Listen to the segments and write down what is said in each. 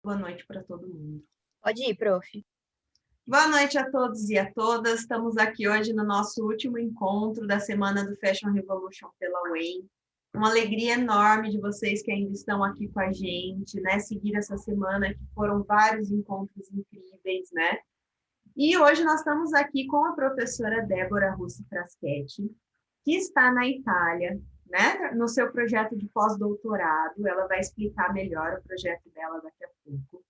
Boa noite para todo mundo. Pode ir, prof. Boa noite a todos e a todas. Estamos aqui hoje no nosso último encontro da semana do Fashion Revolution pela UEM. Uma alegria enorme de vocês que ainda estão aqui com a gente, né? Seguir essa semana, que foram vários encontros incríveis, né? E hoje nós estamos aqui com a professora Débora Russi Fraschetti, que está na Itália, né? No seu projeto de pós-doutorado. Ela vai explicar melhor o projeto dela daqui a pouco.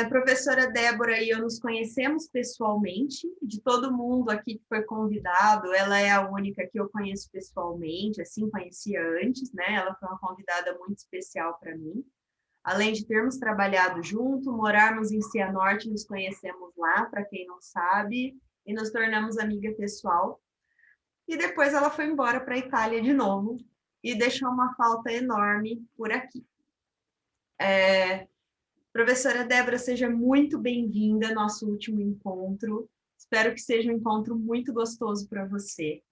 Professora Débora e eu nos conhecemos pessoalmente, de todo mundo aqui que foi convidado, ela é a única que eu conheço pessoalmente, assim, conhecia antes, né? Ela foi uma convidada muito especial para mim. Além de termos trabalhado junto, morarmos em Cianorte, nos conhecemos lá, para quem não sabe, e nos tornamos amiga pessoal. E depois ela foi embora para a Itália de novo e deixou uma falta enorme por aqui. Professora Débora, seja muito bem-vinda ao nosso último encontro. Espero que seja um encontro muito gostoso para você.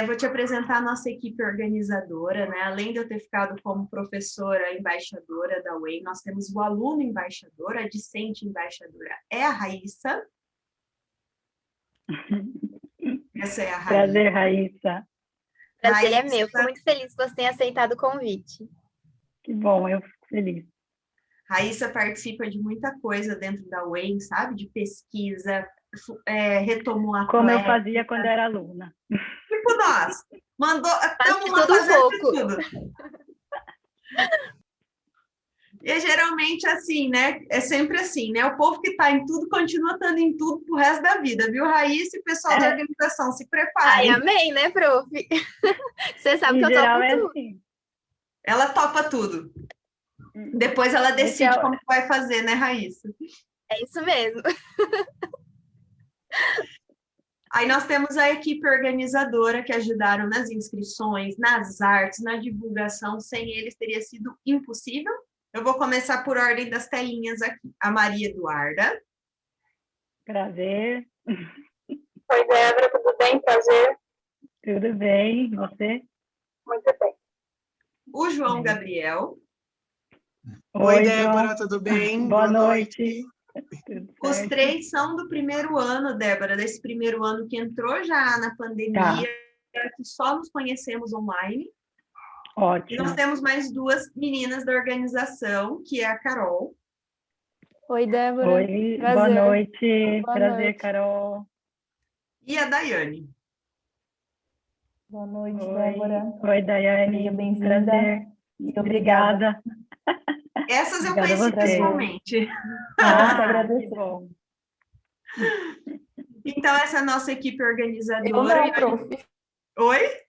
Vou te apresentar a nossa equipe organizadora, né? Além de eu ter ficado como professora embaixadora da UEM, nós temos o aluno embaixador, a discente embaixadora é a Raíssa. Essa é a Raíssa. Prazer, Raíssa. Prazer é meu. Fico muito feliz que você tenha aceitado o convite. Que bom, eu fico feliz. Raíssa participa de muita coisa dentro da UEM, sabe? De pesquisa, retomou a Como eu fazia quando era aluna. Tipo nós. Estamos lá tudo fazendo um pouco. tudo. E é geralmente assim, né? É sempre assim, né? O povo que está em tudo continua estando em tudo pro resto da vida, viu, Raíssa e o pessoal da organização, se preparem. Ai, amém, né, prof? Você sabe Em que eu geral, topo tudo. Assim. Ela topa tudo. Depois ela decide como vai fazer, né, Raíssa? É isso mesmo. Aí nós temos a equipe organizadora que ajudaram nas inscrições, nas artes, na divulgação. Sem eles teria sido impossível. Eu vou começar por ordem das telinhas aqui. A Maria Eduarda. Prazer. Oi, Débora, tudo bem? Prazer. Tudo bem, você? Muito bem. O João Gabriel. Oi, Débora, tudo bem? Boa noite. Os três são do primeiro ano, Débora, desse primeiro ano que entrou já na pandemia, que só nos conhecemos online. Ótimo. E nós temos mais duas meninas da organização, que é a Carol. Oi, Débora. Oi, prazer. Boa noite. Boa Prazer, noite. Carol. E a Daiane. Boa noite, Débora. Oi, Daiane. Seja bem-vinda. Prazer. E Obrigada. Essas eu Obrigada conheci a você. pessoalmente. agradecer. Que bom. Então, essa é a nossa equipe organizadora. Eu não, prof. Oi?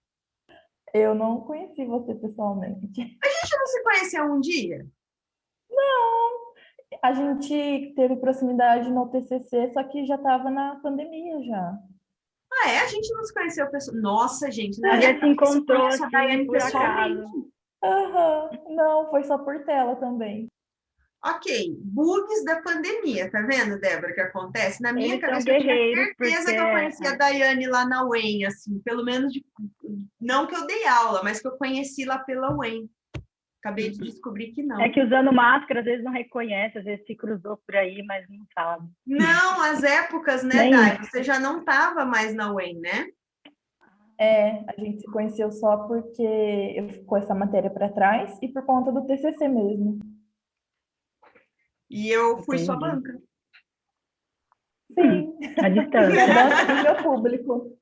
Eu não conheci você pessoalmente. A gente não se conheceu um dia? A gente teve proximidade no TCC, só que já estava na pandemia já. Ah, é? A gente não se conheceu pessoalmente. Nossa, gente. A gente se encontrou a Daiane assim, por pessoalmente. acaso. Não, foi só por tela também. Ok, bugs da pandemia, tá vendo, Débora, que acontece? Na minha Eles cabeça, são eu tinha guerreiros, certeza porque que eu conhecia a Daiane lá na UEM, assim, pelo menos, não que eu dei aula, mas que eu conheci lá pela UEM. Acabei de descobrir que não. É que usando máscara, às vezes não reconhece, às vezes se cruzou por aí, mas não sabe. Não, as épocas, né, Dai? Você já não estava mais na UEM, né? A gente se conheceu só porque eu ficou essa matéria para trás e por conta do TCC mesmo. E eu fui Entendi. sua banca. Sim. A distância. Banca e meu público.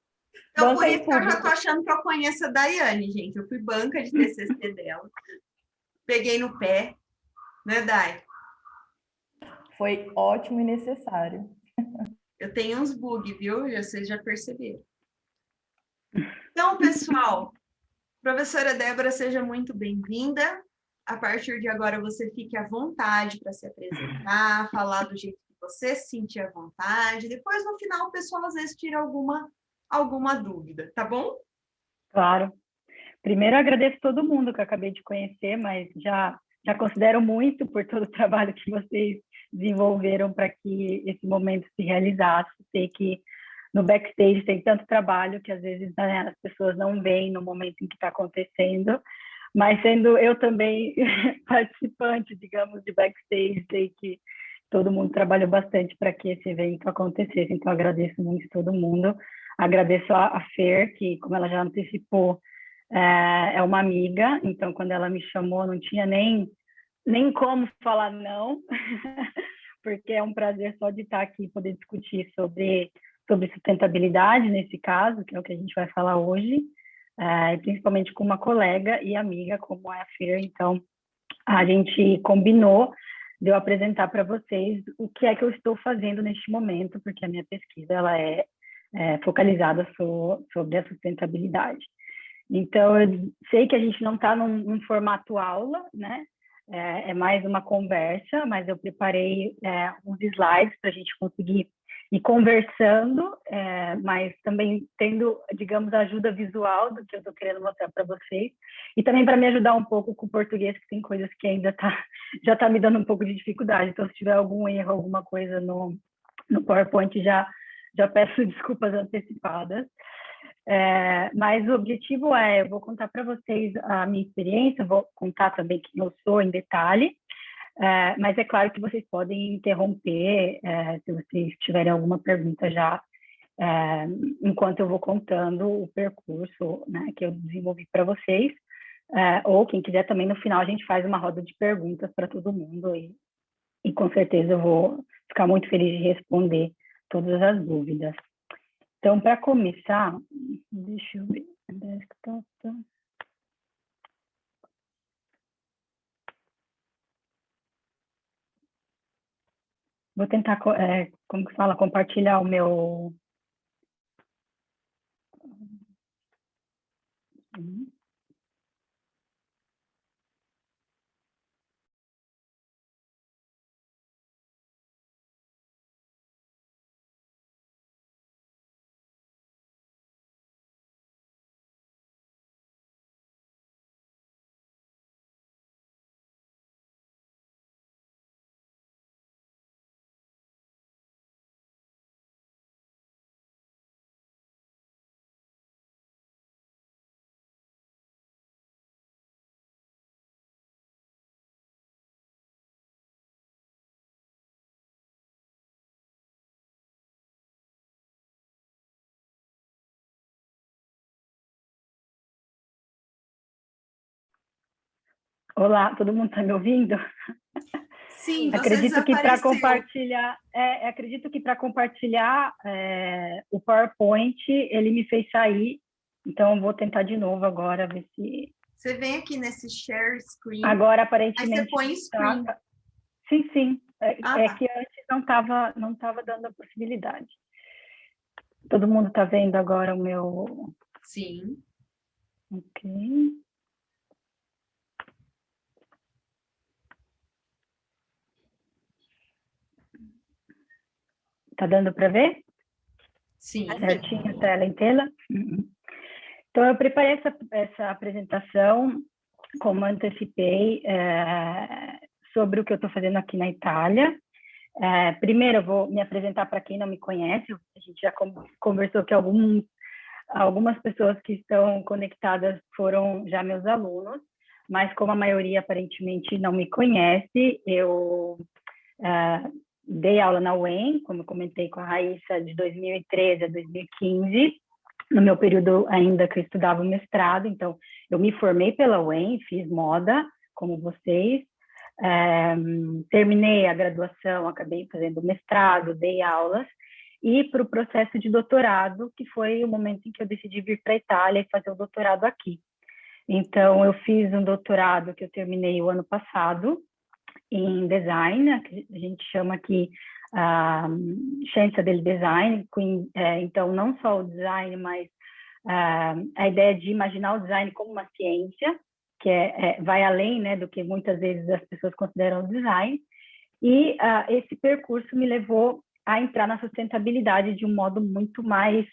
Então, Banca por e isso que eu já público. tô achando que eu conheço a Daiane, gente. Eu fui banca de TCC dela. Peguei no pé, né, Dai? Foi ótimo e necessário. Eu tenho uns bugs, viu? Vocês já perceberam. Então, pessoal, professora Débora, seja muito bem-vinda. A partir de agora, você fique à vontade para se apresentar, falar do jeito que você se sentir à vontade. Depois, no final, o pessoal às vezes tira alguma dúvida, tá bom? Claro. Primeiro, eu agradeço todo mundo que eu acabei de conhecer, mas já considero muito por todo o trabalho que vocês desenvolveram para que esse momento se realizasse. Sei que no backstage tem tanto trabalho que às vezes, né, as pessoas não veem no momento em que está acontecendo, Mas sendo eu também participante, digamos, de backstage, sei que todo mundo trabalhou bastante para que esse evento acontecesse, então agradeço muito todo mundo. Agradeço a Fer, que, como ela já antecipou, é uma amiga, então quando ela me chamou, não tinha nem como falar não, porque é um prazer só de estar aqui e poder discutir sobre sustentabilidade, nesse caso, que é o que a gente vai falar hoje, principalmente com uma colega e amiga como é a Fer. Então, a gente combinou de eu apresentar para vocês o que é que eu estou fazendo neste momento, porque a minha pesquisa ela é focalizada sobre a sustentabilidade. Então, eu sei que a gente não está num formato aula, né? É mais uma conversa, mas eu preparei uns slides para a gente conseguir ir conversando, mas também tendo, digamos, a ajuda visual do que eu estou querendo mostrar para vocês, e também para me ajudar um pouco com o português, que tem coisas que ainda já está me dando um pouco de dificuldade. Então, se tiver algum erro, alguma coisa no PowerPoint, já peço desculpas antecipadas. Mas o objetivo eu vou contar para vocês a minha experiência, vou contar também quem eu sou em detalhe, mas é claro que vocês podem interromper se vocês tiverem alguma pergunta já, enquanto eu vou contando o percurso, né, que eu desenvolvi para vocês, ou quem quiser também no final a gente faz uma roda de perguntas para todo mundo e com certeza eu vou ficar muito feliz de responder todas as dúvidas. Então, para começar, deixa eu ver, desktop. Vou tentar, como que fala, compartilhar o meu... Olá, todo mundo está me ouvindo? Sim, você Acredito que para desapareceu. compartilhar o PowerPoint, ele me fez sair, então eu vou tentar de novo agora, ver se... Você vem aqui nesse share screen, Agora, aí aparentemente... você põe screen. Sim. Tá. Que antes não tava dando a possibilidade. Todo mundo está vendo agora o meu... Sim. Ok. Tá dando para ver? Sim. Certinho, tela em tela? Então, eu preparei essa apresentação, como antecipei, sobre o que eu estou fazendo aqui na Itália. Primeiro, eu vou me apresentar para quem não me conhece. A gente já conversou que algumas pessoas que estão conectadas foram já meus alunos, mas como a maioria aparentemente não me conhece, eu dei aula na UEM, como eu comentei com a Raíssa, de 2013 a 2015, no meu período ainda que eu estudava o mestrado. Então eu me formei pela UEM, fiz moda, como vocês, terminei a graduação, acabei fazendo mestrado, dei aulas, e para o processo de doutorado, que foi o momento em que eu decidi vir para a Itália e fazer o doutorado aqui. Então, eu fiz um doutorado que eu terminei o ano passado, em design, que a gente chama aqui Ciência del Design, então não só o design, mas a ideia de imaginar o design como uma ciência, que vai além, né, do que muitas vezes as pessoas consideram o design, e esse percurso me levou a entrar na sustentabilidade de um modo muito mais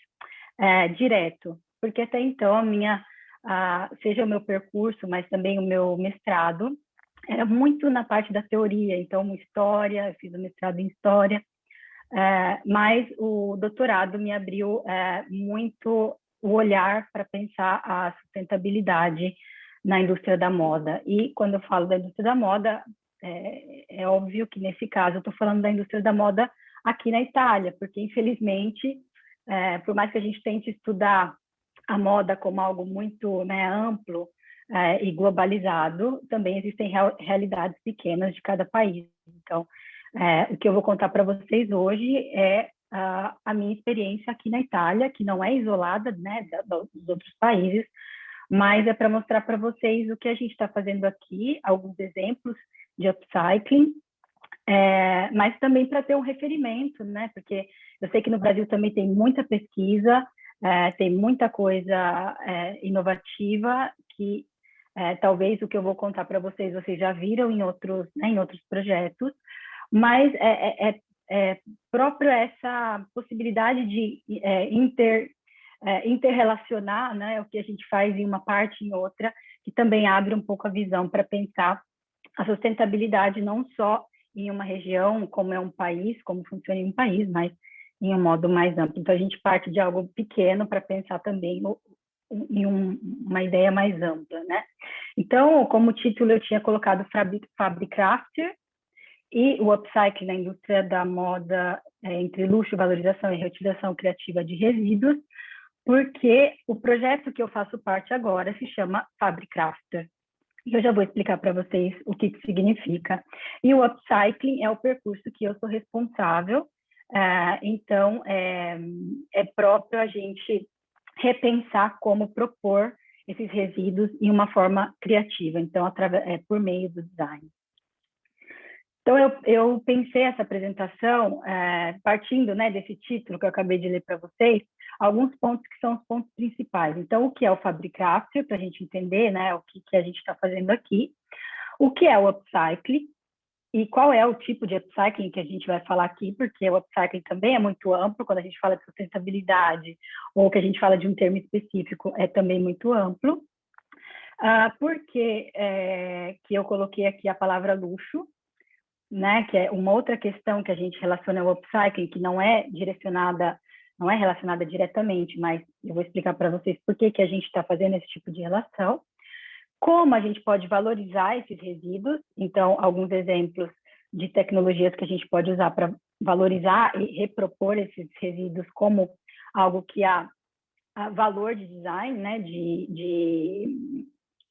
direto, porque até então seja o meu percurso, mas também o meu mestrado, era muito na parte da teoria, então história, eu fiz o mestrado em história, mas o doutorado me abriu muito o olhar para pensar a sustentabilidade na indústria da moda. E quando eu falo da indústria da moda, é óbvio que nesse caso eu estou falando da indústria da moda aqui na Itália, porque infelizmente, por mais que a gente tente estudar a moda como algo muito, né, amplo e globalizado, também existem realidades pequenas de cada país. Então, o que eu vou contar para vocês hoje é a minha experiência aqui na Itália, que não é isolada, né, dos outros países, mas é para mostrar para vocês o que a gente está fazendo aqui, alguns exemplos de upcycling, mas também para ter um referimento, né? Porque eu sei que no Brasil também tem muita pesquisa, tem muita coisa inovativa que talvez o que eu vou contar para vocês já viram em outros projetos, mas próprio essa possibilidade de interrelacionar, né, o que a gente faz em uma parte em outra, que também abre um pouco a visão para pensar a sustentabilidade não só em uma região, como é um país, como funciona em um país, mas em um modo mais amplo. Então, a gente parte de algo pequeno para pensar também em uma ideia mais ampla, né? Então, como título, eu tinha colocado Fabricrafter e o upcycling na indústria da moda entre luxo, valorização e reutilização criativa de resíduos, porque o projeto que eu faço parte agora se chama Fabricrafter. E eu já vou explicar para vocês o que significa. E o upcycling é o percurso que eu sou responsável, então é próprio a gente repensar como propor esses resíduos em uma forma criativa, então por meio do design. Então, eu pensei essa apresentação partindo, né, desse título que eu acabei de ler para vocês, alguns pontos que são os pontos principais. Então, o que é o Fabricrafter, para a gente entender, né, o que a gente está fazendo aqui, o que é o upcycling e qual é o tipo de upcycling que a gente vai falar aqui, porque o upcycling também é muito amplo, quando a gente fala de sustentabilidade ou que a gente fala de um termo específico, é também muito amplo. Por que eu coloquei aqui a palavra luxo? Né, que é uma outra questão que a gente relaciona ao upcycling, que não é relacionada diretamente, mas eu vou explicar para vocês por que a gente está fazendo esse tipo de relação. Como a gente pode valorizar esses resíduos, então, alguns exemplos de tecnologias que a gente pode usar para valorizar e repropor esses resíduos como algo que há valor de design, né, de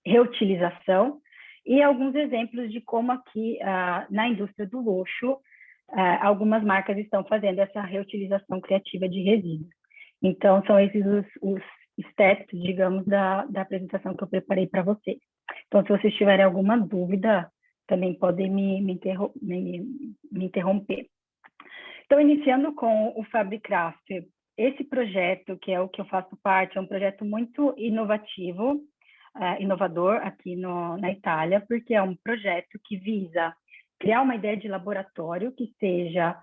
reutilização, e alguns exemplos de como aqui, na indústria do luxo, algumas marcas estão fazendo essa reutilização criativa de resíduos. Então, são esses os steps, digamos, da apresentação que eu preparei para vocês. Então, se vocês tiverem alguma dúvida, também podem me interromper. Então, iniciando com o Fabricrafter, esse projeto, que é o que eu faço parte, é um projeto muito inovador aqui na Itália, porque é um projeto que visa criar uma ideia de laboratório que seja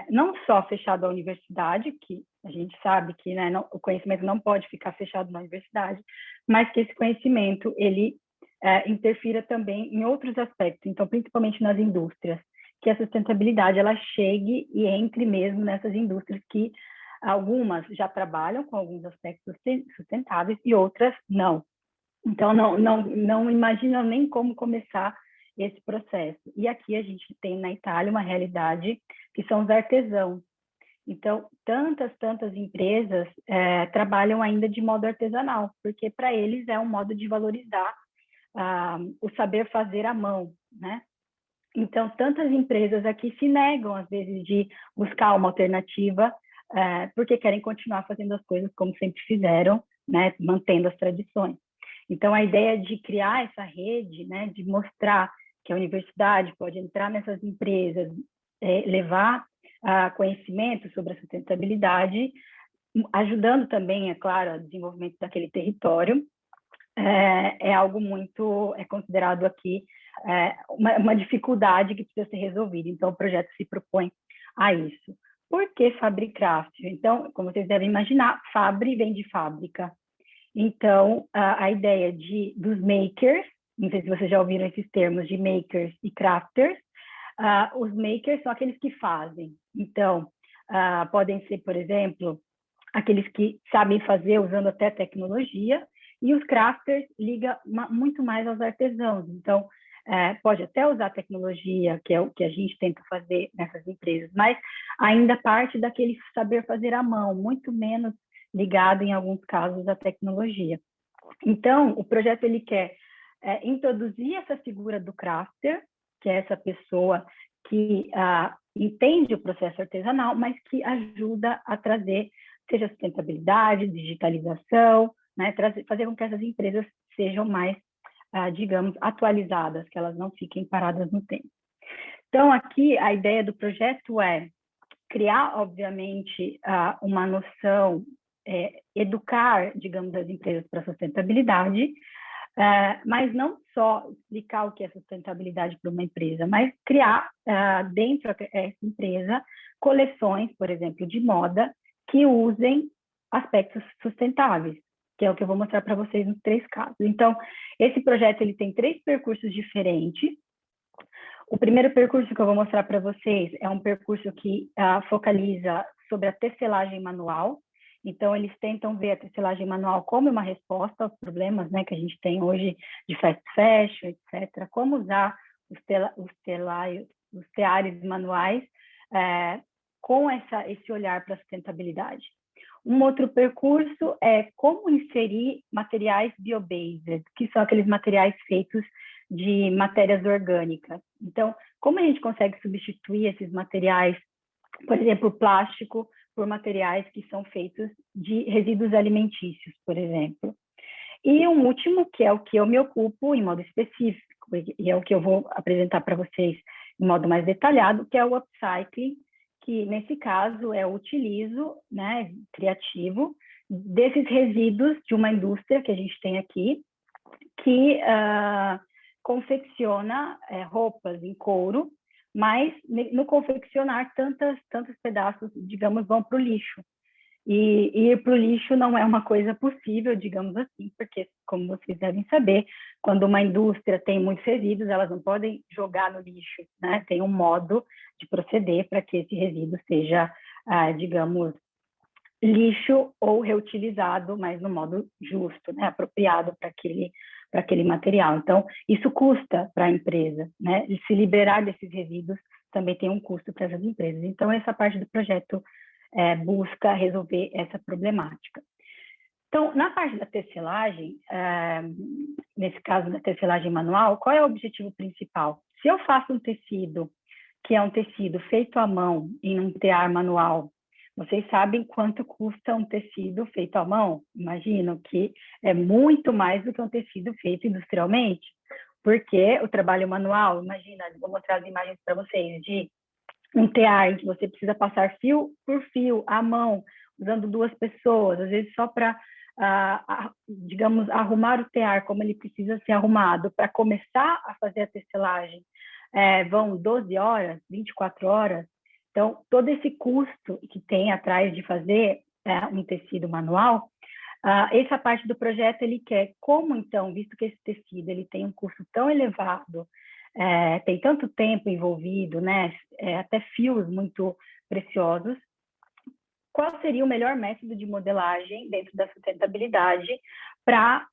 não só fechado à universidade, que a gente sabe que, né, o conhecimento não pode ficar fechado na universidade, mas que esse conhecimento ele interfira também em outros aspectos, então principalmente nas indústrias, que a sustentabilidade ela chegue e entre mesmo nessas indústrias que algumas já trabalham com alguns aspectos sustentáveis e outras não. Então, não imaginam nem como começar esse processo. E aqui a gente tem na Itália uma realidade que são os artesãos. Então, tantas empresas trabalham ainda de modo artesanal, porque para eles é um modo de valorizar o saber fazer à mão, né? Então, tantas empresas aqui se negam, às vezes, de buscar uma alternativa, porque querem continuar fazendo as coisas como sempre fizeram, né? Mantendo as tradições. Então, a ideia de criar essa rede, né, de mostrar que a universidade pode entrar nessas empresas, levar conhecimento sobre a sustentabilidade, ajudando também, é claro, o desenvolvimento daquele território, é algo muito, considerado aqui uma dificuldade que precisa ser resolvida. Então, o projeto se propõe a isso. Por que Fabricrafter? Então, como vocês devem imaginar, Fabri vem de fábrica. Então, a ideia dos makers, não sei se vocês já ouviram esses termos de makers e crafters, os makers são aqueles que fazem. Então, podem ser, por exemplo, aqueles que sabem fazer usando até tecnologia, E os crafters ligam muito mais aos artesãos. Então, pode até usar tecnologia, que é o que a gente tenta fazer nessas empresas, mas ainda parte daquele saber fazer à mão, muito menos ligado, em alguns casos, à tecnologia. Então, o projeto ele quer introduzir essa figura do crafter, que é essa pessoa que entende o processo artesanal, mas que ajuda a trazer, seja sustentabilidade, digitalização, né, fazer com que essas empresas sejam mais, digamos, atualizadas, que elas não fiquem paradas no tempo. Então, aqui, a ideia do projeto é criar, obviamente, uma noção, educar, digamos, as empresas para a sustentabilidade, mas não só explicar o que é sustentabilidade para uma empresa, mas criar dentro dessa empresa coleções, por exemplo, de moda, que usem aspectos sustentáveis, que é o que eu vou mostrar para vocês nos 3 casos. Então, esse projeto ele tem 3 percursos diferentes. O primeiro percurso que eu vou mostrar para vocês é um percurso que focaliza sobre a tecelagem manual. Então, eles tentam ver a tecelagem manual como uma resposta aos problemas, né, que a gente tem hoje de fast fashion, etc. Como usar os teares manuais com esse olhar para a sustentabilidade. Um outro percurso é como inserir materiais bio-based, que são aqueles materiais feitos de matérias orgânicas. Então, como a gente consegue substituir esses materiais, por exemplo, o plástico, por materiais que são feitos de resíduos alimentícios, por exemplo. E um último, que é o que eu me ocupo em modo específico, e é o que eu vou apresentar para vocês em modo mais detalhado, que é o upcycling, que nesse caso é o utilizo, né, criativo, desses resíduos de uma indústria que a gente tem aqui, que confecciona roupas em couro, mas no confeccionar tantos pedaços, digamos, vão para o lixo. E ir para o lixo não é uma coisa possível, digamos assim, porque, como vocês devem saber, quando uma indústria tem muitos resíduos, elas não podem jogar no lixo, né? Tem um modo de proceder para que esse resíduo seja, digamos, lixo ou reutilizado, mas no modo justo, né? Apropriado para aquele material. Então, isso custa para a empresa, né? E se liberar desses resíduos também tem um custo para essas empresas. Então, essa parte do projeto busca resolver essa problemática. Então, na parte da tecelagem, nesse caso da tecelagem manual, qual é o objetivo principal? Se eu faço um tecido, que é um tecido feito à mão em um tear manual, vocês sabem quanto custa um tecido feito à mão? Imagino que é muito mais do que um tecido feito industrialmente, porque o trabalho manual, imagina, vou mostrar as imagens para vocês, de um tear em que você precisa passar fio por fio, à mão, usando 2 pessoas, às vezes só para, digamos, arrumar o tear como ele precisa ser arrumado, para começar a fazer a tecelagem, vão 12 horas, 24 horas. Então, todo esse custo que tem atrás de fazer um tecido manual, essa parte do projeto ele quer como, então, visto que esse tecido ele tem um custo tão elevado, tem tanto tempo envolvido, né, até fios muito preciosos, qual seria o melhor método de modelagem dentro da sustentabilidade para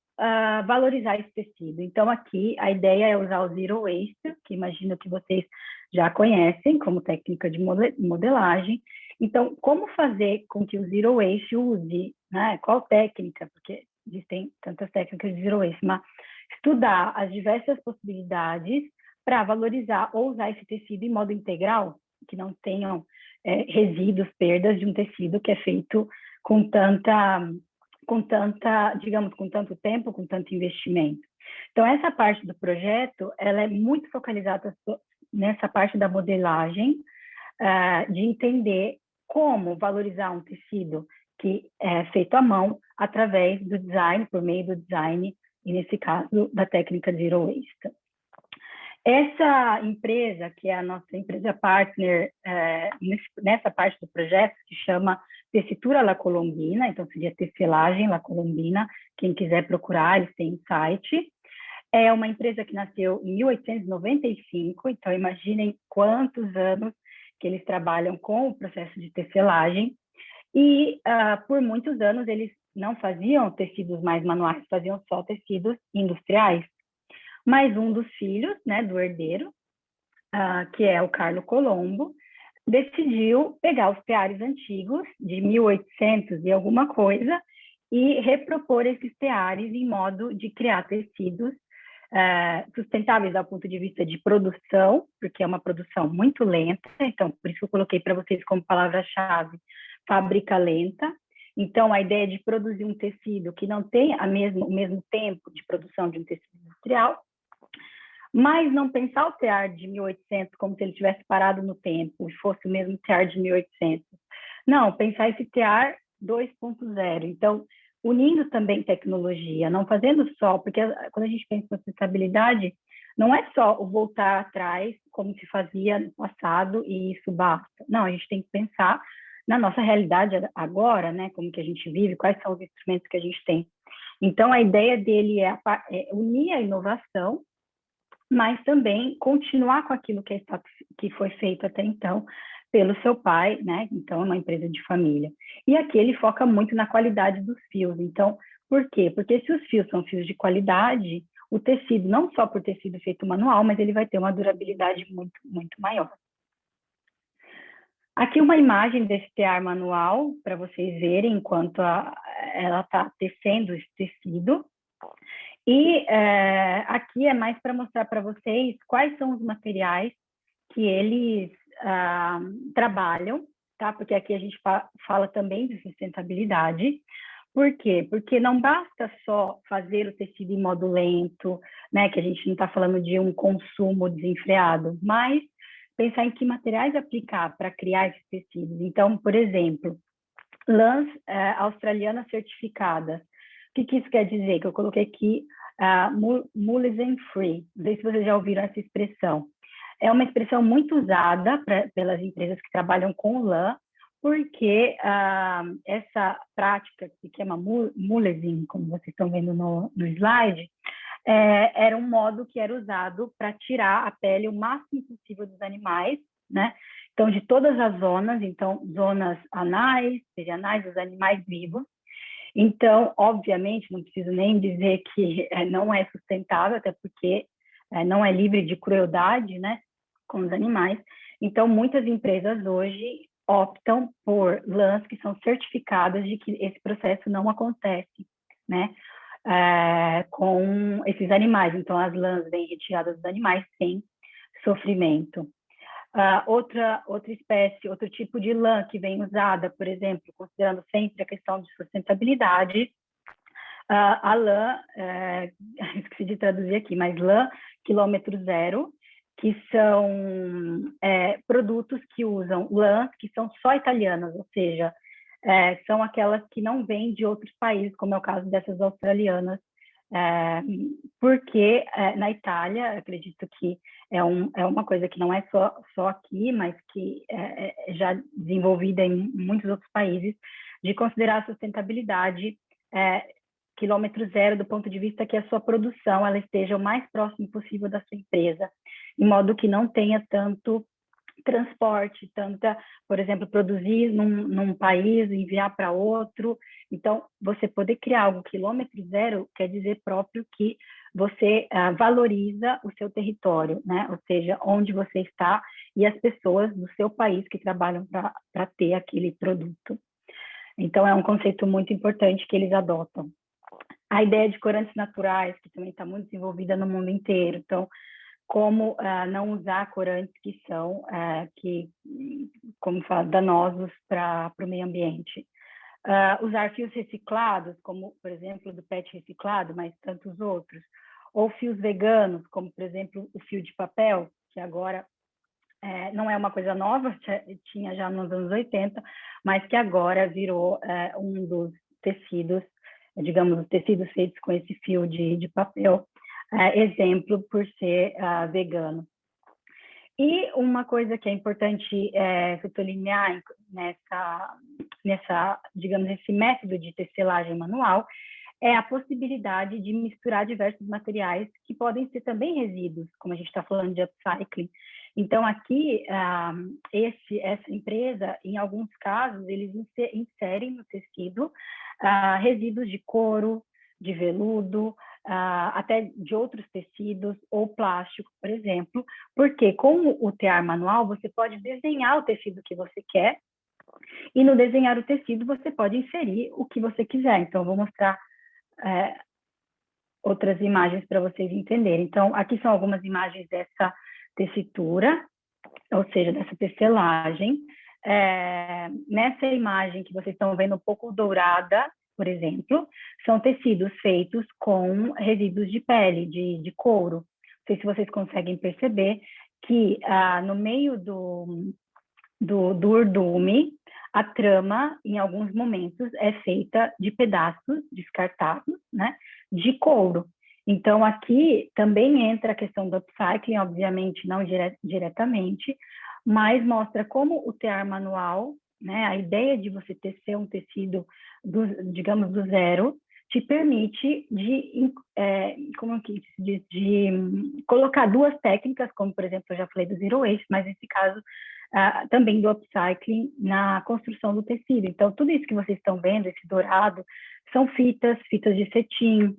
valorizar esse tecido? Então, aqui, a ideia é usar o Zero Waste, que imagino que vocês já conhecem como técnica de modelagem. Então, como fazer com que o Zero Waste use, né, qual técnica, porque existem tantas técnicas de Zero Waste, mas estudar as diversas possibilidades para valorizar ou usar esse tecido em modo integral, que não tenham resíduos, perdas de um tecido que é feito com digamos, com tanto tempo, com tanto investimento. Então, essa parte do projeto, ela é muito focalizada nessa parte da modelagem, de entender como valorizar um tecido que é feito à mão através do design, por meio do design, e nesse caso, da técnica Zero Waste. Essa empresa, que é a nossa empresa partner nessa parte do projeto, se chama Tessitura La Colombina, então seria Tecelagem La Colombina, quem quiser procurar, eles têm um site. É uma empresa que nasceu em 1895, então imaginem quantos anos que eles trabalham com o processo de tecelagem. E por muitos anos eles não faziam tecidos mais manuais, faziam só tecidos industriais. Mas um dos filhos, né, do herdeiro, que é o Carlo Colombo, decidiu pegar os teares antigos, de 1800 e alguma coisa, e repropor esses teares em modo de criar tecidos sustentáveis do ponto de vista de produção, porque é uma produção muito lenta, então por isso eu coloquei para vocês como palavra-chave fábrica lenta. Então a ideia de produzir um tecido que não tem o mesmo tempo de produção de um tecido industrial, mas não pensar o tear de 1800 como se ele tivesse parado no tempo e fosse o mesmo tear de 1800. Não, pensar esse tear 2.0. Então, unindo também tecnologia, não fazendo só, porque quando a gente pensa em sustentabilidade, não é só o voltar atrás, como se fazia no passado, e isso basta. Não, a gente tem que pensar na nossa realidade agora, né? Como que a gente vive, quais são os instrumentos que a gente tem. Então, a ideia dele é unir a inovação, mas também continuar com aquilo que foi feito até então pelo seu pai, né? Então, é uma empresa de família. E aqui ele foca muito na qualidade dos fios. Então, por quê? Porque se os fios são fios de qualidade, o tecido, não só por ter sido feito manual, mas ele vai ter uma durabilidade muito, muito maior. Aqui uma imagem desse tear manual, para vocês verem enquanto ela está tecendo esse tecido. E aqui é mais para mostrar para vocês quais são os materiais que eles trabalham, tá? Porque aqui a gente fala também de sustentabilidade. Por quê? Porque não basta só fazer o tecido em modo lento, né? Que a gente não está falando de um consumo desenfreado, mas pensar em que materiais aplicar para criar esses tecidos. Então, por exemplo, lãs australianas certificadas. O que isso quer dizer? Que eu coloquei aqui mullein free. Não sei se vocês já ouviram essa expressão. É uma expressão muito usada pelas empresas que trabalham com lã, porque essa prática que se chama mullein, como vocês estão vendo no slide, era um modo que era usado para tirar a pele o máximo possível dos animais, né? Então, de todas as zonas, então, zonas anais, perianais, dos animais vivos. Então, obviamente, não preciso nem dizer que não é sustentável, até porque não é livre de crueldade, né, com os animais. Então, muitas empresas hoje optam por lãs que são certificadas de que esse processo não acontece, né, com esses animais. Então, as lãs vêm retiradas dos animais sem sofrimento. Outra espécie, outro tipo de lã que vem usada, por exemplo, considerando sempre a questão de sustentabilidade, a lã, esqueci de traduzir aqui, mas lã quilômetro zero, que são produtos que usam lãs que são só italianas, ou seja, são aquelas que não vêm de outros países, como é o caso dessas australianas, porque na Itália, acredito que é uma coisa que não é só aqui, mas que é já desenvolvida em muitos outros países, de considerar a sustentabilidade quilômetro zero, do ponto de vista que a sua produção ela esteja o mais próximo possível da sua empresa, de modo que não tenha tanto transporte, por exemplo, produzir num país, enviar para outro. Então, você poder criar algo quilômetro zero quer dizer próprio que você valoriza o seu território, né? Ou seja, onde você está e as pessoas do seu país que trabalham para ter aquele produto. Então, é um conceito muito importante que eles adotam. A ideia de corantes naturais, que também está muito desenvolvida no mundo inteiro. Então, como não usar corantes que são, como fala, danosos para o meio ambiente. Usar fios reciclados, como, por exemplo, do PET reciclado, mas tantos outros. Ou fios veganos, como, por exemplo, o fio de papel, que agora não é uma coisa nova, tinha já nos anos 80, mas que agora virou um dos tecidos, digamos, os tecidos feitos com esse fio de papel, exemplo por ser vegano. E uma coisa que é importante sublinhar digamos, esse método de tecelagem manual é a possibilidade de misturar diversos materiais que podem ser também resíduos, como a gente está falando de upcycling. Então, aqui, essa empresa, em alguns casos, eles inserem no tecido resíduos de couro, de veludo, até de outros tecidos ou plástico, por exemplo, porque com o tear manual, você pode desenhar o tecido que você quer, e no desenhar o tecido, você pode inserir o que você quiser. Então, eu vou mostrar outras imagens para vocês entenderem. Então, aqui são algumas imagens dessa tessitura, ou seja, dessa tecelagem. Nessa imagem que vocês estão vendo um pouco dourada, por exemplo, são tecidos feitos com resíduos de pele, de couro. Não sei se vocês conseguem perceber que no meio do urdume, a trama, em alguns momentos, é feita de pedaços descartados, né, de couro. Então, aqui também entra a questão do upcycling, obviamente não diretamente, mas mostra como o tear manual, né, a ideia de você tecer um tecido, digamos, do zero, te permite de colocar duas técnicas, como, por exemplo, eu já falei do zero waste, mas nesse caso, também do upcycling na construção do tecido. Então, tudo isso que vocês estão vendo, esse dourado, são fitas de cetim,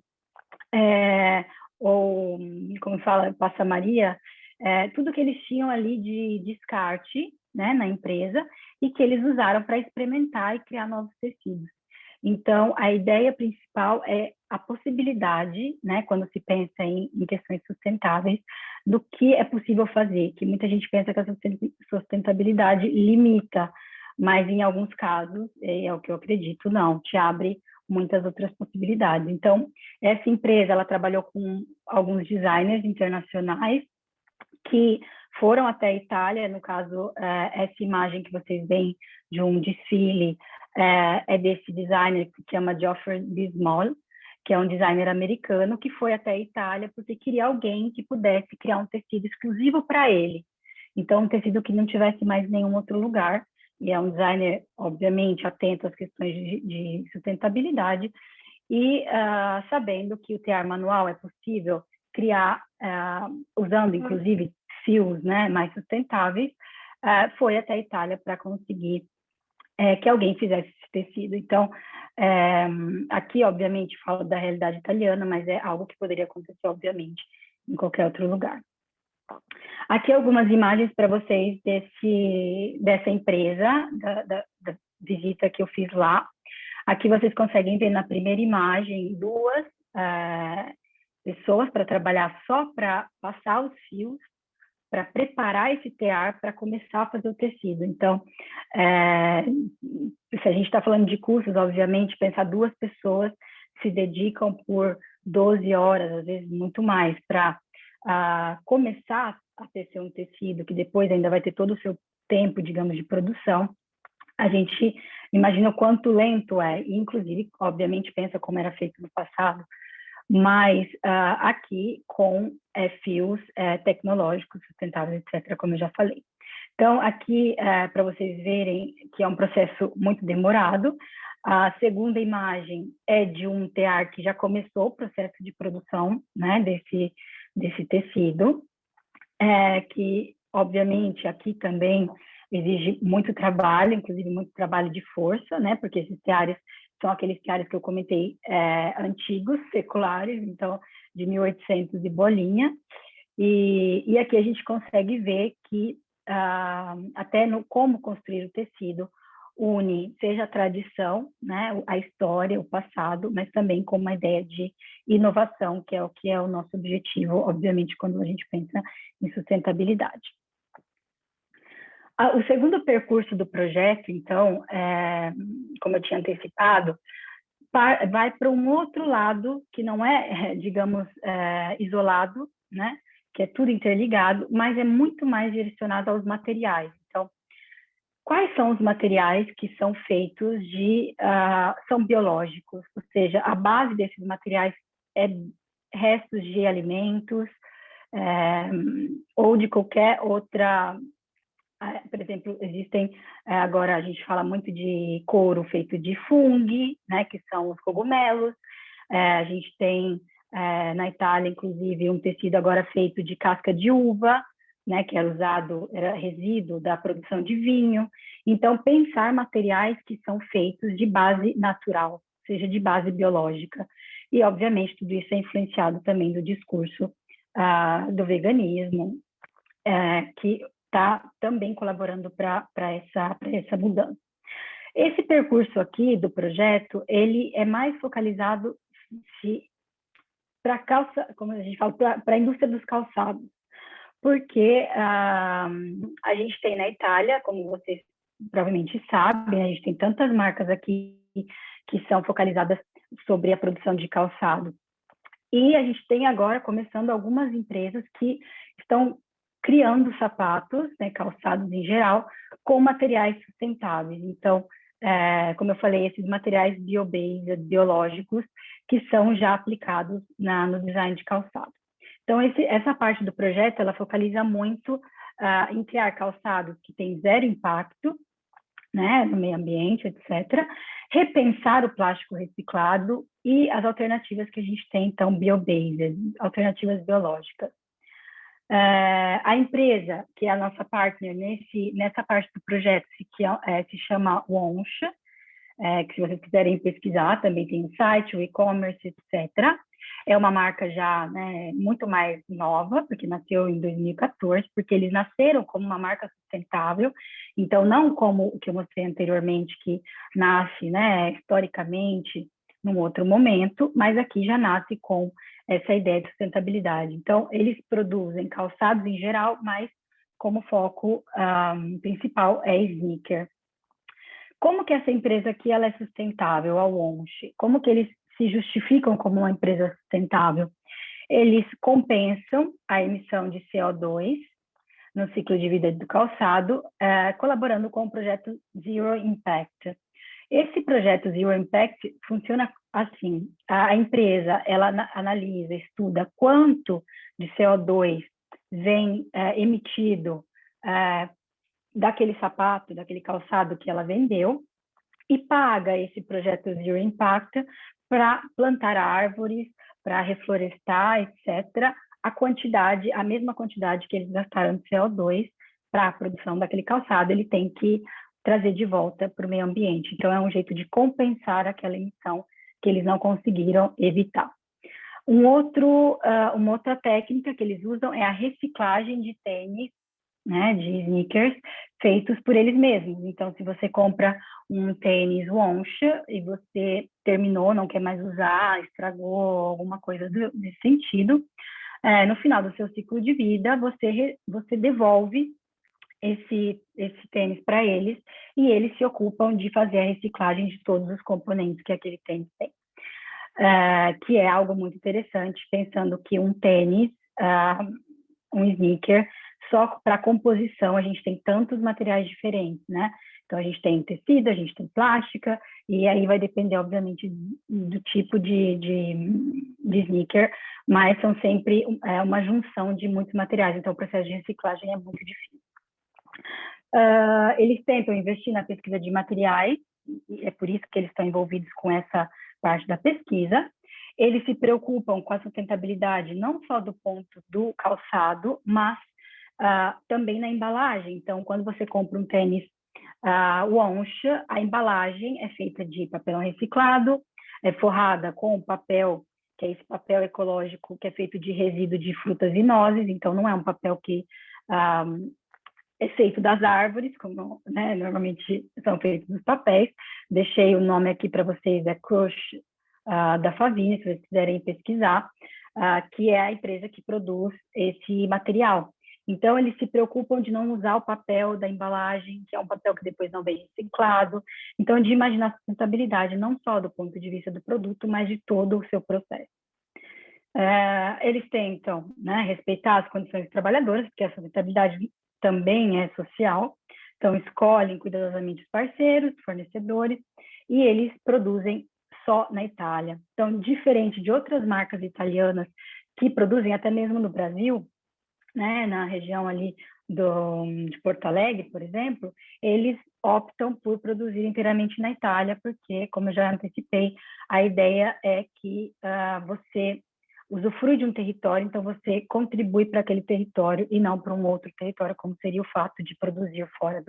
ou, como fala, passa-maria, tudo que eles tinham ali de descarte, né, na empresa, e que eles usaram para experimentar e criar novos tecidos. Então, a ideia principal é a possibilidade, né, quando se pensa em questões sustentáveis, do que é possível fazer, que muita gente pensa que a sustentabilidade limita, mas em alguns casos, é o que eu acredito, não, te abre muitas outras possibilidades. Então, essa empresa, ela trabalhou com alguns designers internacionais que foram até a Itália, no caso, essa imagem que vocês veem de um desfile é desse designer que se chama Geoffrey Bismol, que é um designer americano que foi até a Itália porque queria alguém que pudesse criar um tecido exclusivo para ele. Então, um tecido que não tivesse mais nenhum outro lugar. E é um designer, obviamente, atento às questões de sustentabilidade e sabendo que o tear manual é possível criar, usando, inclusive, fios, né, mais sustentáveis, foi até a Itália para conseguir que alguém fizesse esse tecido. Então, aqui, obviamente, falo da realidade italiana, mas é algo que poderia acontecer, obviamente, em qualquer outro lugar. Aqui algumas imagens para vocês dessa empresa, da visita que eu fiz lá. Aqui vocês conseguem ver na primeira imagem duas pessoas para trabalhar só para passar os fios, para preparar esse tear para começar a fazer o tecido. Então, se a gente está falando de cursos, obviamente, pensar duas pessoas se dedicam por 12 horas, às vezes muito mais, para começar a tecer um tecido, que depois ainda vai ter todo o seu tempo, digamos, de produção. A gente imagina o quanto lento é, e inclusive, obviamente, pensa como era feito no passado, mas aqui com fios tecnológicos, sustentáveis, etc., como eu já falei. Então, aqui, para vocês verem que é um processo muito demorado, a segunda imagem é de um tear que já começou o processo de produção, né, desse tecido, que, obviamente, aqui também exige muito trabalho, inclusive muito trabalho de força, né, porque esses teares são aqueles teares que eu comentei antigos, seculares, então de 1800 e bolinha, e aqui a gente consegue ver que até no como construir o tecido une, seja a tradição, né, a história, o passado, mas também com uma ideia de inovação, que é o nosso objetivo, obviamente, quando a gente pensa em sustentabilidade. O segundo percurso do projeto, então, como eu tinha antecipado, vai para um outro lado que não é, digamos, isolado, né, que é tudo interligado, mas é muito mais direcionado aos materiais. Então, quais são os materiais que são feitos são biológicos, ou seja, a base desses materiais é restos de alimentos ou de qualquer outra. Por exemplo, existem, agora a gente fala muito de couro feito de fungo, né, que são os cogumelos. A gente tem na Itália, inclusive, um tecido agora feito de casca de uva, né, que era usado, era resíduo da produção de vinho. Então, pensar materiais que são feitos de base natural, seja de base biológica. E, obviamente, tudo isso é influenciado também do discurso do veganismo, que está também colaborando para essa mudança. Esse percurso aqui do projeto, ele é mais focalizado para calça, como a gente fala, para a indústria dos calçados, porque a gente tem na Itália, como vocês provavelmente sabem, a gente tem tantas marcas aqui que são focalizadas sobre a produção de calçado. E a gente tem agora, começando, algumas empresas que estão criando sapatos, né, calçados em geral, com materiais sustentáveis. Então, como eu falei, esses materiais bio-based, biológicos, que são já aplicados no design de calçado. Então, essa parte do projeto, ela focaliza muito em criar calçados que têm zero impacto, né, no meio ambiente, etc. Repensar o plástico reciclado e as alternativas que a gente tem, então, bio-based, alternativas biológicas. A empresa, que é a nossa partner nessa parte do projeto, se chama Wonch, que se vocês quiserem pesquisar, também tem o site, o e-commerce, etc. É uma marca já, né, muito mais nova, porque nasceu em 2014, porque eles nasceram como uma marca sustentável, então não como o que eu mostrei anteriormente, que nasce, né, historicamente, num outro momento, mas aqui já nasce com essa ideia de sustentabilidade. Então, eles produzem calçados em geral, mas como foco principal é sneaker. Como que essa empresa aqui ela é sustentável, a Wonch? Como que eles se justificam como uma empresa sustentável? Eles compensam a emissão de CO2 no ciclo de vida do calçado, colaborando com o projeto Zero Impact. Esse projeto Zero Impact funciona assim: a empresa ela analisa, estuda quanto de CO2 vem emitido daquele sapato, daquele calçado que ela vendeu, e paga esse projeto Zero Impact para plantar árvores, para reflorestar, etc., a mesma quantidade que eles gastaram de CO2 para a produção daquele calçado, ele tem que trazer de volta para o meio ambiente. Então, é um jeito de compensar aquela emissão que eles não conseguiram evitar. Uma outra técnica que eles usam é a reciclagem de tênis, né, de sneakers, feitos por eles mesmos. Então, se você compra um tênis Wonch e você terminou, não quer mais usar, estragou, alguma coisa desse sentido, no final do seu ciclo de vida, você devolve esse tênis para eles e eles se ocupam de fazer a reciclagem de todos os componentes que aquele tênis tem. Que é algo muito interessante, pensando que um tênis, um sneaker, só para composição a gente tem tantos materiais diferentes, né? Então, a gente tem tecido, a gente tem plástica, e aí vai depender, obviamente, do tipo de sneaker, mas são sempre uma junção de muitos materiais, então o processo de reciclagem é muito difícil. Eles tentam investir na pesquisa de materiais, e é por isso que eles estão envolvidos com essa parte da pesquisa. Eles se preocupam com a sustentabilidade, não só do ponto do calçado, mas também na embalagem. Então, quando você compra um tênis Wonch, a embalagem é feita de papelão reciclado, é forrada com papel, que é esse papel ecológico que é feito de resíduo de frutas e nozes, então não é um papel que é feito das árvores, como, né, normalmente são feitos os papéis. Deixei o nome aqui para vocês, é Crush, da Favini, se vocês quiserem pesquisar, que é a empresa que produz esse material. Então, eles se preocupam de não usar o papel da embalagem, que é um papel que depois não vem reciclado. Então, de imaginar a sustentabilidade, não só do ponto de vista do produto, mas de todo o seu processo. Eles tentam, né, respeitar as condições dos trabalhadores, porque a sustentabilidade também é social. Então, escolhem cuidadosamente os parceiros, fornecedores, e eles produzem só na Itália. Então, diferente de outras marcas italianas que produzem até mesmo no Brasil, né, na região ali de Porto Alegre, por exemplo, eles optam por produzir inteiramente na Itália, porque, como eu já antecipei, a ideia é que você usufrui de um território, então você contribui para aquele território e não para um outro território, como seria o fato de produzir fora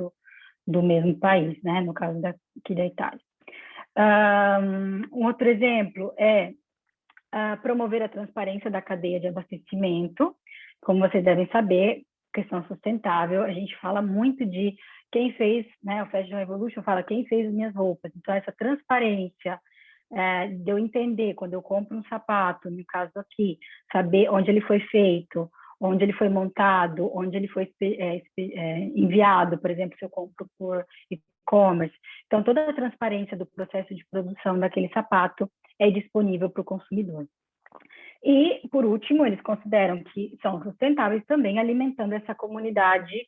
do mesmo país, né? No caso aqui da Itália. Um outro exemplo é promover a transparência da cadeia de abastecimento. Como vocês devem saber, questão sustentável, a gente fala muito de quem fez, né? O Fashion Revolution fala quem fez as minhas roupas. Então, essa transparência de eu entender quando eu compro um sapato, no caso aqui, saber onde ele foi feito, onde ele foi montado, onde ele foi enviado, por exemplo, se eu compro por e-commerce. Então, toda a transparência do processo de produção daquele sapato é disponível para o consumidor. E, por último, eles consideram que são sustentáveis também, alimentando essa comunidade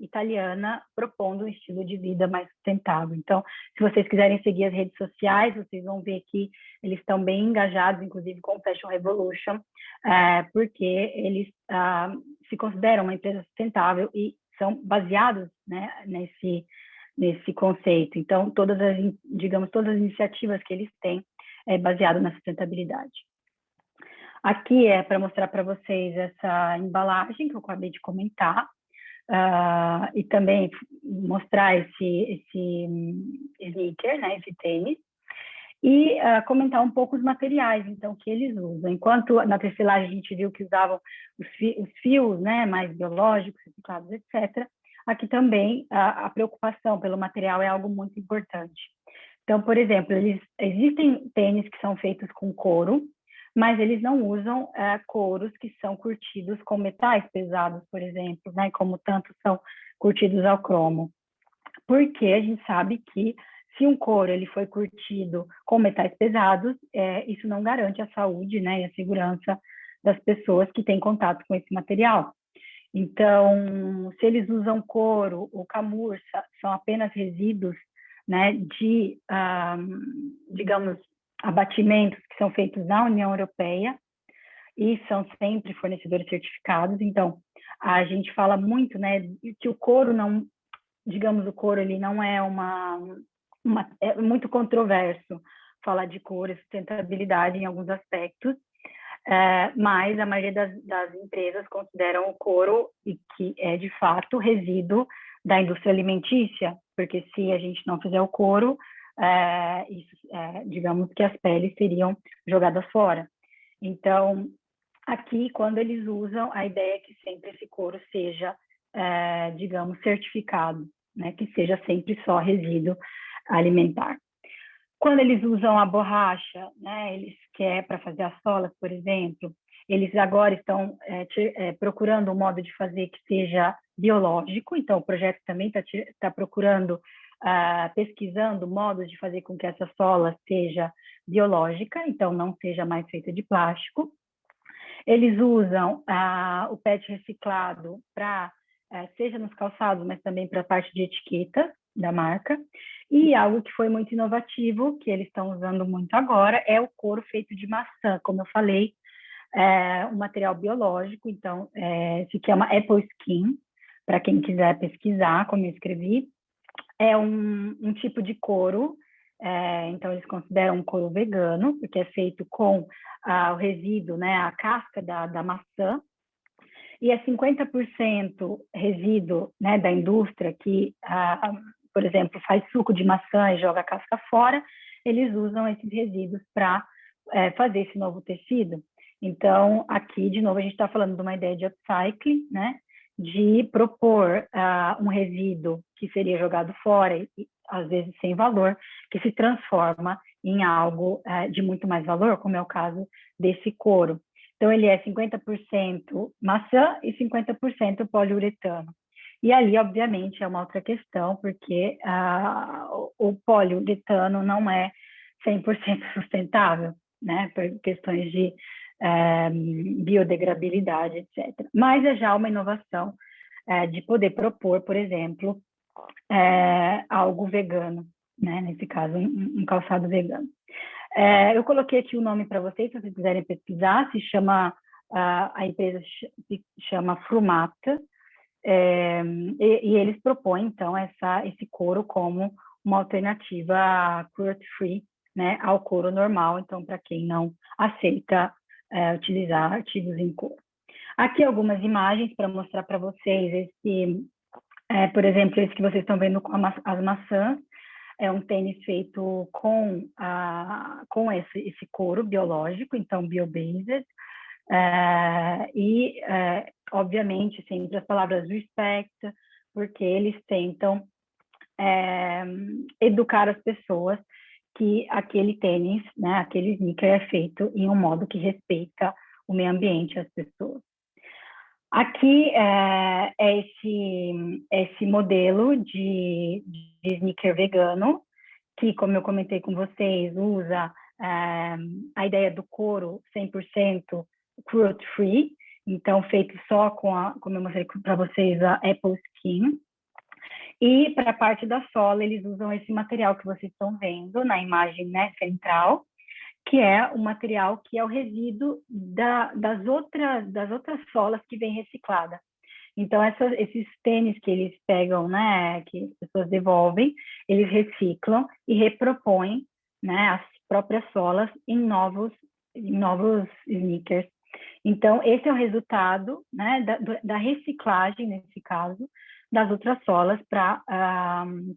italiana, propondo um estilo de vida mais sustentável. Então, se vocês quiserem seguir as redes sociais, vocês vão ver que eles estão bem engajados, inclusive com o Fashion Revolution, porque eles se consideram uma empresa sustentável e são baseados, né, nesse conceito. Então, todas as iniciativas que eles têm é baseado na sustentabilidade. Aqui é para mostrar para vocês essa embalagem que eu acabei de comentar, e também mostrar esse sneaker, né, esse tênis, e comentar um pouco os materiais, então, que eles usam. Enquanto na tecelagem a gente viu que usavam os fios, né, mais biológicos, reciclados, etc., aqui também a preocupação pelo material é algo muito importante. Então, por exemplo, existem tênis que são feitos com couro, mas eles não usam couros que são curtidos com metais pesados, por exemplo, né, como tantos são curtidos ao cromo. Porque a gente sabe que se um couro ele foi curtido com metais pesados, isso não garante a saúde, né, e a segurança das pessoas que têm contato com esse material. Então, se eles usam couro ou camurça, são apenas resíduos, né, de, digamos, abatimentos que são feitos na União Europeia e são sempre fornecedores certificados. Então, a gente fala muito, né, que o couro não, digamos, o couro ele não é é muito controverso falar de couro e sustentabilidade em alguns aspectos, mas a maioria das empresas consideram o couro e que é de fato resíduo da indústria alimentícia, porque se a gente não fizer o couro, digamos que as peles seriam jogadas fora. Então, aqui, quando eles usam, a ideia é que sempre esse couro seja, digamos, certificado, né? Que seja sempre só resíduo alimentar. Quando eles usam a borracha, né? Que é para fazer as solas, por exemplo, eles agora estão procurando um modo de fazer que seja biológico, então o projeto também está procurando pesquisando modos de fazer com que essa sola seja biológica, então não seja mais feita de plástico. Eles usam o PET reciclado para, seja nos calçados, mas também para a parte de etiqueta da marca. E algo que foi muito inovativo, que eles estão usando muito agora, é o couro feito de maçã, como eu falei, um material biológico, então se chama Apple Skin, para quem quiser pesquisar, como eu escrevi. É um tipo de couro, então eles consideram um couro vegano, porque é feito com o resíduo, né, a casca da maçã, e é 50% resíduo, né, da indústria que, por exemplo, faz suco de maçã e joga a casca fora, eles usam esses resíduos para fazer esse novo tecido. Então, aqui, de novo, a gente está falando de uma ideia de upcycling, né, de propor um resíduo que seria jogado fora e às vezes sem valor, que se transforma em algo de muito mais valor, como é o caso desse couro. Então, ele é 50% maçã e 50% poliuretano. E ali, obviamente, é uma outra questão, porque o poliuretano não é 100% sustentável, né, por questões de biodegradabilidade, etc. Mas é já uma inovação de poder propor, por exemplo, algo vegano, né? Nesse caso, um calçado vegano. Eu coloquei aqui o nome para vocês, se vocês quiserem pesquisar, a empresa se chama Frumata, e eles propõem, então, esse couro como uma alternativa cruelty-free, né, ao couro normal, então, para quem não aceita utilizar artigos em couro. Aqui algumas imagens para mostrar para vocês por exemplo, esse que vocês estão vendo com as maçãs, é um tênis feito com esse couro biológico, então bio-based, obviamente, sempre as palavras respect, porque eles tentam educar as pessoas que aquele tênis, né, aquele sneaker é feito em um modo que respeita o meio ambiente, as pessoas. Aqui é esse modelo de sneaker vegano, que, como eu comentei com vocês, usa a ideia do couro 100% cruelty-free, então feito só como eu mostrei para vocês, a apple skin. E para a parte da sola, eles usam esse material que vocês estão vendo na imagem, né, central, que é o material que é o resíduo das outras solas que vem reciclada. Então, esses tênis que eles pegam, né, que as pessoas devolvem, eles reciclam e repropõem, né, as próprias solas em novos sneakers. Então, esse é o resultado, né, da reciclagem, nesse caso, das outras solas para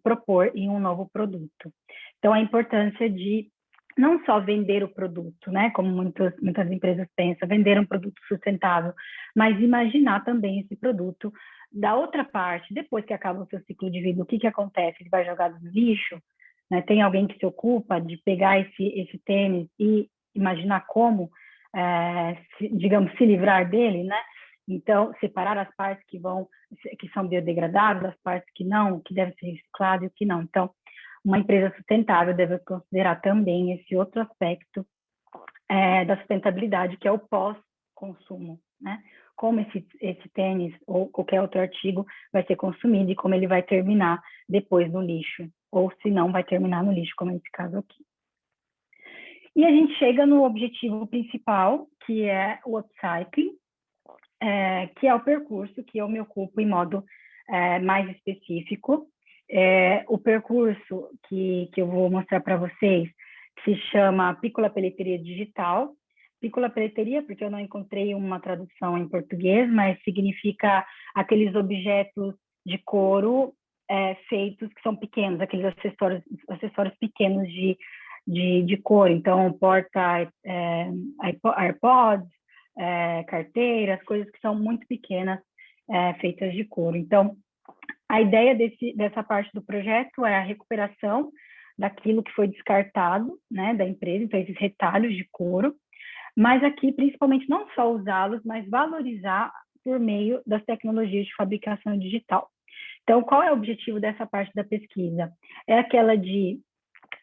propor em um novo produto. Então, a importância de não só vender o produto, né, como muitas empresas pensam, vender um produto sustentável, mas imaginar também esse produto da outra parte, depois que acaba o seu ciclo de vida, o que acontece? Ele vai jogado no lixo, né? Tem alguém que se ocupa de pegar esse tênis e imaginar como, digamos, se livrar dele, né? Então, separar as partes que são biodegradáveis, as partes que não, que devem ser recicladas e o que não. Então, uma empresa sustentável deve considerar também esse outro aspecto da sustentabilidade, que é o pós-consumo, né? Como esse tênis ou qualquer outro artigo vai ser consumido e como ele vai terminar depois no lixo, ou se não vai terminar no lixo, como nesse caso aqui. E a gente chega no objetivo principal, que é o upcycling, que é o percurso que eu me ocupo em modo mais específico. O percurso que eu vou mostrar para vocês se chama Piccola Pelletteria Digital. Piccola Pelletteria, porque eu não encontrei uma tradução em português, mas significa aqueles objetos de couro feitos que são pequenos, aqueles acessórios pequenos de couro. Então, porta AirPods, carteiras, coisas que são muito pequenas, feitas de couro. Então, a ideia dessa parte do projeto é a recuperação daquilo que foi descartado, né, da empresa, então esses retalhos de couro, mas aqui, principalmente, não só usá-los, mas valorizar por meio das tecnologias de fabricação digital. Então, qual é o objetivo dessa parte da pesquisa? É aquela de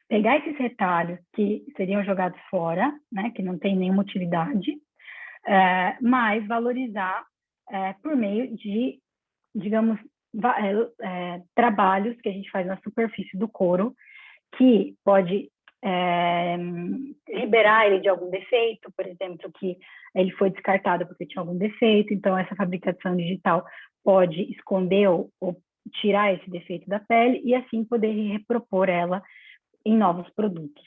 pegar esses retalhos que seriam jogados fora, né, que não tem nenhuma utilidade, mas valorizar por meio de, digamos, trabalhos que a gente faz na superfície do couro, que pode liberar ele de algum defeito, por exemplo, que ele foi descartado porque tinha algum defeito, então essa fabricação digital pode esconder ou tirar esse defeito da pele e assim poder repropor ela em novos produtos.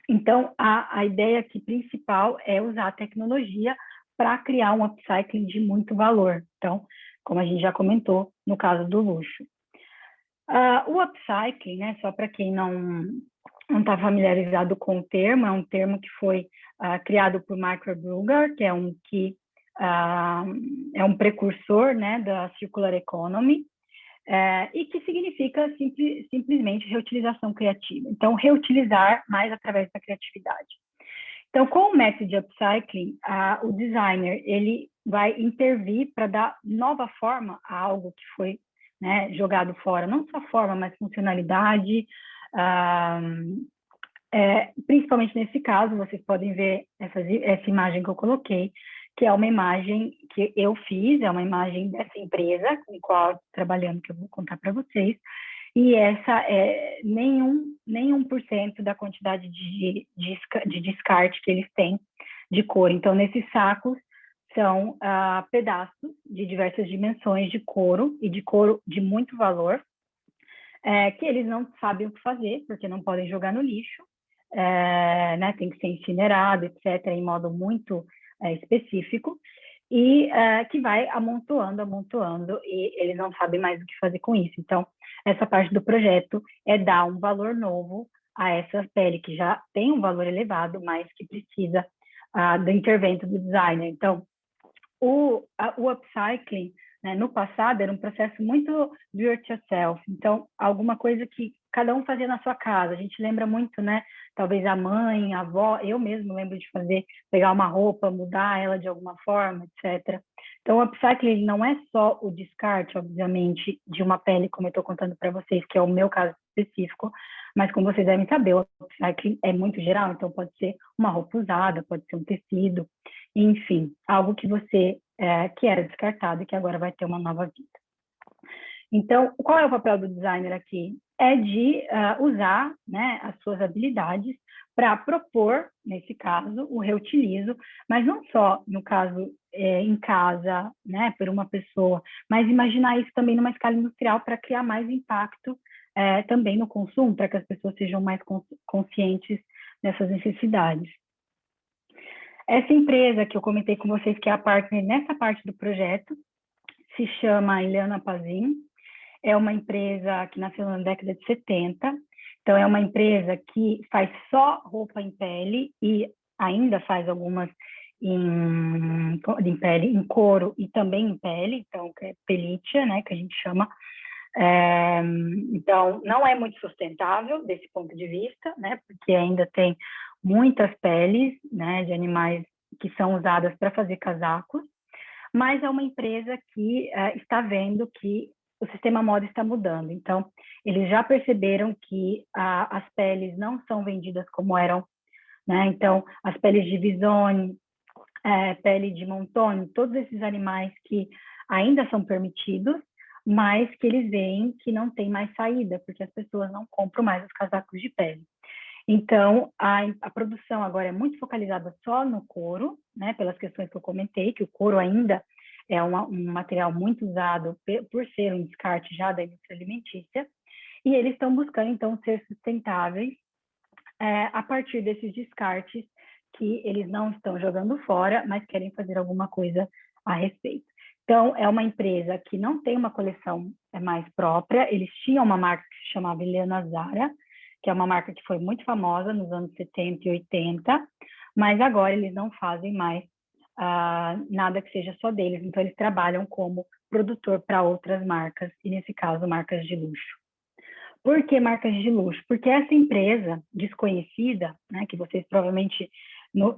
Então, a ideia aqui principal é usar a tecnologia para criar um upcycling de muito valor. Então, como a gente já comentou, no caso do luxo. O upcycling, né, só para quem não está familiarizado com o termo, é um termo que foi criado por Michael Brugger, que é um precursor, né, da Circular Economy, e que significa simplesmente reutilização criativa. Então, reutilizar mais através da criatividade. Então, com o método de upcycling, o designer ele vai intervir para dar nova forma a algo que foi, né, jogado fora. Não só forma, mas funcionalidade. Principalmente nesse caso, vocês podem ver essa imagem que eu coloquei, que é uma imagem que eu fiz, é uma imagem dessa empresa com a qual eu estou trabalhando, que eu vou contar para vocês. E essa é nem 1% da quantidade de descarte que eles têm de couro. Então, nesses sacos são pedaços de diversas dimensões de couro, e de couro de muito valor, que eles não sabem o que fazer, porque não podem jogar no lixo, né? Tem que ser incinerado, etc., em modo muito específico, e que vai amontoando, e eles não sabem mais o que fazer com isso. Então, essa parte do projeto é dar um valor novo a essa pele, que já tem um valor elevado, mas que precisa do intervento do designer. Então, o upcycling, né, no passado, era um processo muito do it yourself. Então, alguma coisa que cada um fazia na sua casa. A gente lembra muito, né? Talvez a mãe, a avó, eu mesmo lembro de fazer, pegar uma roupa, mudar ela de alguma forma, etc. Então, o upcycling não é só o descarte, obviamente, de uma pele, como eu estou contando para vocês, que é o meu caso específico, mas como vocês devem saber, o upcycling é muito geral, então pode ser uma roupa usada, pode ser um tecido, enfim, algo que você que era descartado e que agora vai ter uma nova vida. Então, qual é o papel do designer aqui? É de usar, né, as suas habilidades para propor, nesse caso, o reutilizo, mas não só no caso em casa, né, por uma pessoa, mas imaginar isso também numa escala industrial para criar mais impacto também no consumo, para que as pessoas sejam mais conscientes dessas necessidades. Essa empresa que eu comentei com vocês, que é a partner nessa parte do projeto, se chama Ileana Pazin. É uma empresa que nasceu na década de 70. Então, é uma empresa que faz só roupa em pele e ainda faz algumas em pele, em couro e também em pele, então, que é pelitia, né, que a gente chama. Então, não é muito sustentável desse ponto de vista, né, porque ainda tem muitas peles, né, de animais que são usadas para fazer casacos, mas é uma empresa que está vendo que o sistema moda está mudando. Então, eles já perceberam que as peles não são vendidas como eram, né? Então, as peles de visone, pele de montone, todos esses animais que ainda são permitidos, mas que eles veem que não tem mais saída, porque as pessoas não compram mais os casacos de pele. Então, a produção agora é muito focalizada só no couro, né, pelas questões que eu comentei, que o couro ainda é um material muito usado por ser um descarte já da indústria alimentícia, e eles estão buscando, então, ser sustentáveis a partir desses descartes que eles não estão jogando fora, mas querem fazer alguma coisa a respeito. Então, é uma empresa que não tem uma coleção mais própria, eles tinham uma marca que se chamava Ileana Zara, que é uma marca que foi muito famosa nos anos 70 e 80, mas agora eles não fazem mais nada que seja só deles, então eles trabalham como produtor para outras marcas, e nesse caso, marcas de luxo. Por que marcas de luxo? Porque essa empresa desconhecida, né, que vocês provavelmente